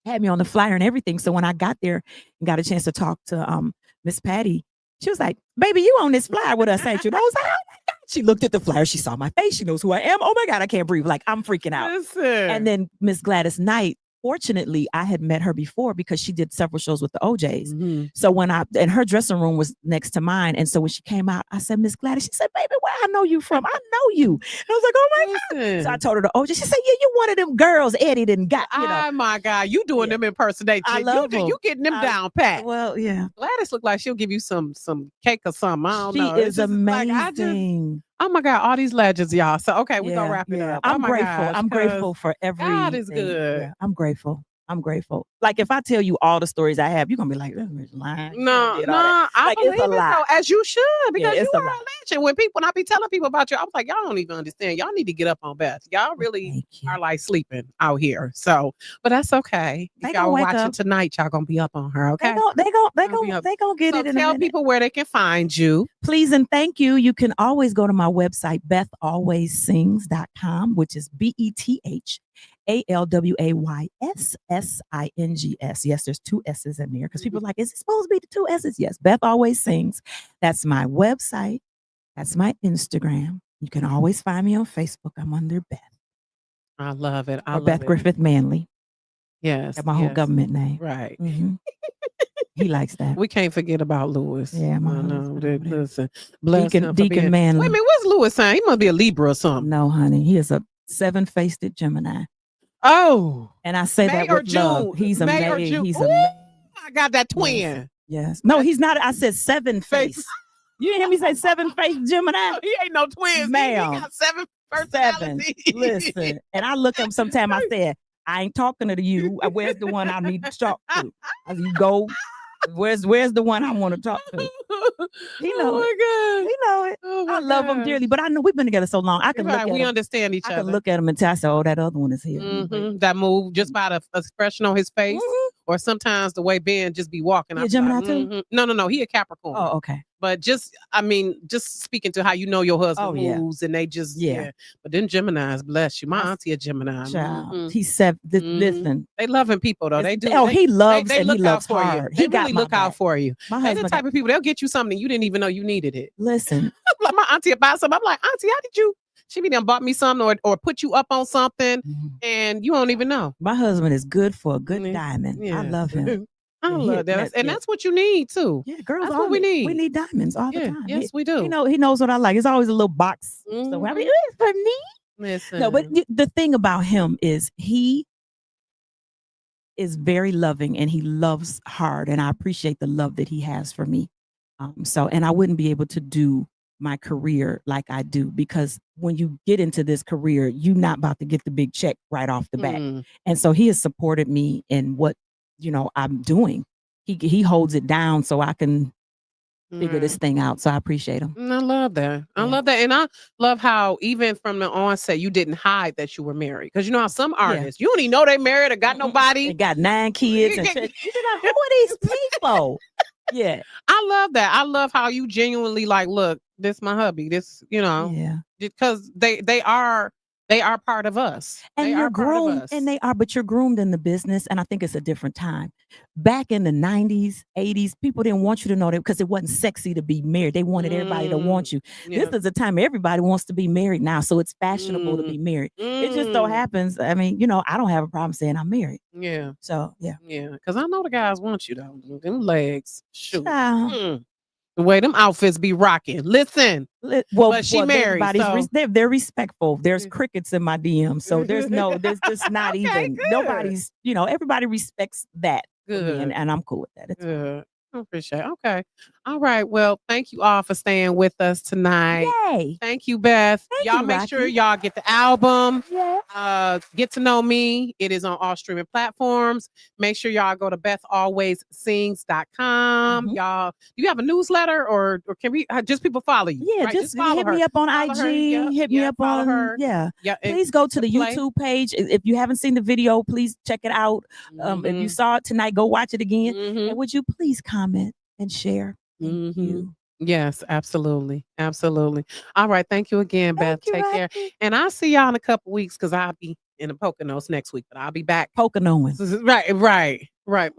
Had me on the flyer and everything. So when I got there and got a chance to talk to Miss Patty, she was like, baby, you on this flyer with us, ain't you? And I was like, oh my God. She looked at the flyer. She saw my face. She knows who I am. Oh my God, I can't breathe. Like I'm freaking out. Listen. And then Miss Gladys Knight, fortunately, I had met her before because she did several shows with the OJs. So and her dressing room was next to mine. And so when she came out, I said, Miss Gladys, she said, baby, where I know you from? I know you. And I was like, oh my God. So I told her the OJ. She said, yeah, you one of them girls Eddie didn't got. Oh my God. You doing them impersonations. I love them. You getting them down pat. Well, yeah. Gladys look like she'll give you some cake or something. I don't know. She is amazing. Oh my God, all these legends, y'all. So okay, we're gonna wrap it up. I'm grateful. I'm grateful for every. God is good. I'm grateful. I'm grateful. Like if I tell you all the stories I have, you're gonna be like, "This bitch lying." No, I like, believe it's a it lot. though, as you should, because it's you a are a lot. legend. When I be telling people about you, I was like, y'all don't even understand. Y'all need to get up on Beth. Y'all really are like sleeping out here. So, but that's okay. If y'all were watching tonight, y'all gonna be up on her. Okay, they gonna get it in a minute. Tell people where they can find you. Please and thank you. You can always go to my website, bethalwayssings.com, which is BETHALWAYSSINGS. Yes, there's 2 S's in there because people are like, is it supposed to be the 2 S's? Yes, Beth Always Sings. That's my website. That's my Instagram. You can always find me on Facebook. I'm under Beth. I love it. Or Beth Griffith Manley. Yes. That's my whole government name. Right. Mm-hmm. He likes that. We can't forget about Lewis. Yeah, my husband. Listen, bless him Deacon Manley. Wait a minute, what's Lewis saying? He must be a Libra or something. No, honey, he is a 7-faced Gemini. Oh, and I say May that with love. He's a May. He's a May. I got that twin. Yes. No, he's not. I said 7-faced. You didn't hear me say 7-faced Gemini? No, he ain't no twins. Ma'am. He got 7 personalities. 7. Listen, and I look up sometime. I said, I ain't talking to you. Where's the one I need to talk to? As you go. Where's the one I want to talk to? He know it. He know it. I love him dearly, but I know we've been together so long. I can look at him. Understand each other. I can look at him and tell, I say, oh, that other one is here. Mm-hmm. That move just by the expression on his face, or sometimes the way Ben just be walking. Yeah, Gemini too? Mm-hmm. No, he a Capricorn. Oh, okay. But just speaking to how you know your husband moves, and they just But then Gemini's, bless you. My auntie a Gemini. Mm-hmm. He's 7. Listen, they loving people though. They do. Oh, he loves they and he loves for hard. You. They really look out for you. My They're the type of people. They'll get you something you didn't even know you needed it. Listen, like my auntie buy something. I'm like, auntie, how did you? She be done bought me something or put you up on something, and you don't even know. My husband is good for a good diamond. I love him. I love that. And that's what you need too. Yeah, girls, that's what we need. We need diamonds all the time. Yes, we do. He knows what I like. It's always a little box. So I mean, it's for me. Listen. No, but the thing about him is he is very loving and he loves hard, and I appreciate the love that he has for me. And I wouldn't be able to do my career like I do, because when you get into this career, you're not about to get the big check right off the bat. And so he has supported me in what I'm doing. He holds it down so I can figure this thing out. So I appreciate him. I love that. I love that. And I love how even from the onset, you didn't hide that you were married. Because you know how some artists, you don't even know they married or got nobody. They got 9 kids. And shit. You're like, who are these people? Yeah. I love that. I love how you genuinely like, look, this my hubby. This, because they are part of us. And you're groomed, but you're groomed in the business. And I think it's a different time. Back in the 90s, 80s, people didn't want you to know that because it wasn't sexy to be married. They wanted everybody to want you. This is the time everybody wants to be married now. So it's fashionable to be married. It just so happens. I mean, I don't have a problem saying I'm married. Yeah. So, yeah. Yeah. Because I know the guys want you though. Them legs. Shoot. The way them outfits be rocking. Listen. But she married. So. They're respectful. There's crickets in my DM. So there's just not even. Good. Nobody's, everybody respects that. Good. And I'm cool with that. It's good. I appreciate it. Okay. All right. Well, thank you all for staying with us tonight. Yay. Thank you, Beth. Y'all make sure y'all get the album. Yeah. Get to know me. It is on all streaming platforms. Make sure y'all go to bethalwayssings.com. Y'all, do you have a newsletter or can we just people follow you? Yeah, right? just hit me up on IG. Hit me up on her. Yeah. Please go to the YouTube page. If you haven't seen the video, please check it out. If you saw it tonight, go watch it again. And would you please comment and share? Thank you. Yes, absolutely. Absolutely. All right. Thank you again, Beth. Take care. And I'll see y'all in a couple weeks because I'll be in the Poconos next week, but I'll be back. Poconoing. Right. Right.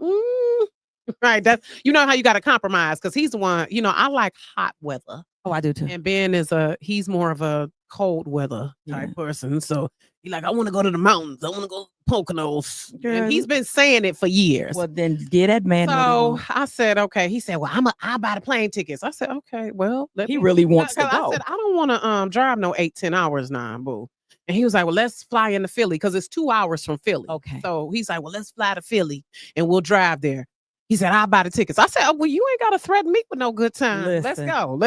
That's how you got to compromise because he's the one, I like hot weather. Oh, I do too. And Ben he's more of a cold weather type person. So he's like, I want to go to the mountains. I want to go to Poconos. And he's been saying it for years. Well, then get that man. So I said, okay. He said, well, I'll buy the plane tickets. I said, okay, well. He really wants to go. I said, I don't want to drive no 8-10 hours now, boo. And he was like, well, let's fly into Philly because it's 2 hours from Philly. Okay. So he's like, well, let's fly to Philly and we'll drive there. He said, I'll buy the tickets. I said, oh, well, you ain't got to threaten me with no good time. Listen. Let's go.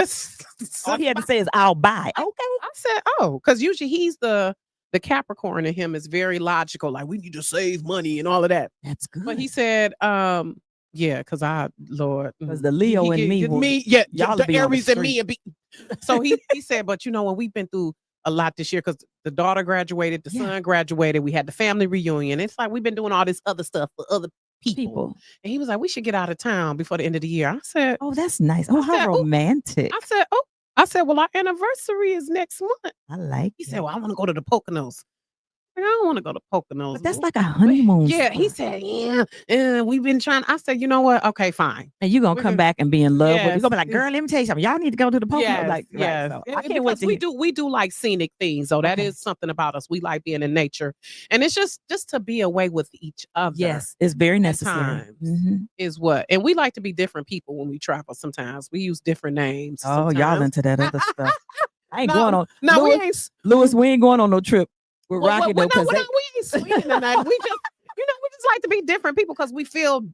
All he had to say is, I'll buy. Okay. I said, oh, because usually he's the the Capricorn in him is very logical. Like, we need to save money and all of that. That's good. But he said, yeah, because because the Leo and me, y'all the Aries and me, and so he said, but when we've been through a lot this year because the daughter graduated, the son graduated, we had the family reunion. It's like we've been doing all this other stuff for other people. And he was like, we should get out of town before the end of the year. I said, oh, that's nice. Oh, how romantic. I said, well, our anniversary is next month. I like He said, well, I want to go to the Poconos. I don't want to go to Poconos. But that's like a honeymoon. Yeah, he said, we've been trying. I said, you know what? Okay, fine. And you're going to come back and be in love with. You're going to be like, girl, let me tell you something. Y'all need to go to the Poconos. Yes. So I can't wait to we do like scenic things. So that is something about us. We like being in nature. And it's just to be away with each other. Yes, it's very necessary. Is what. And we like to be different people when we travel sometimes. We use different names. Oh, sometimes. Y'all into that other stuff. I ain't going on. No, Lewis, we ain't going on no trip. We're rocking though, we ain't sweet tonight. We just like to be different people because we feel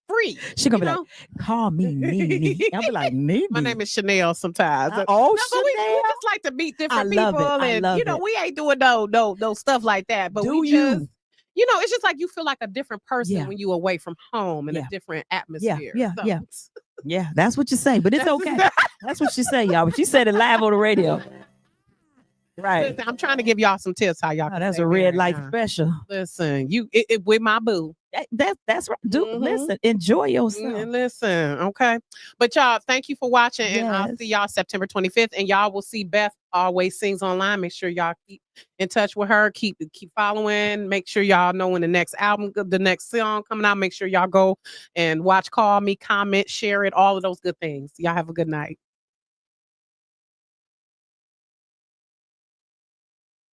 free. She gonna be like, call me Nene. I'll be like, Nene. My name is Chanel sometimes. Chanel. We just like to meet different people, and we ain't doing no stuff like that. But it's just like you feel like a different person when you away from home in a different atmosphere. Yeah. That's what you say, but it's okay. That's what she say, y'all. But she said it live on the radio. Right. Listen, I'm trying to give y'all some tips how y'all. That's a red light special. Listen, with my boo. That's right. Listen, enjoy yourself. Listen, okay. But y'all, thank you for watching, and I'll see y'all September 25th. And y'all will see Beth Always Sings online. Make sure y'all keep in touch with her. Keep following. Make sure y'all know when the next album, the next song coming out. Make sure y'all go and watch, call me, comment, share it, all of those good things. Y'all have a good night.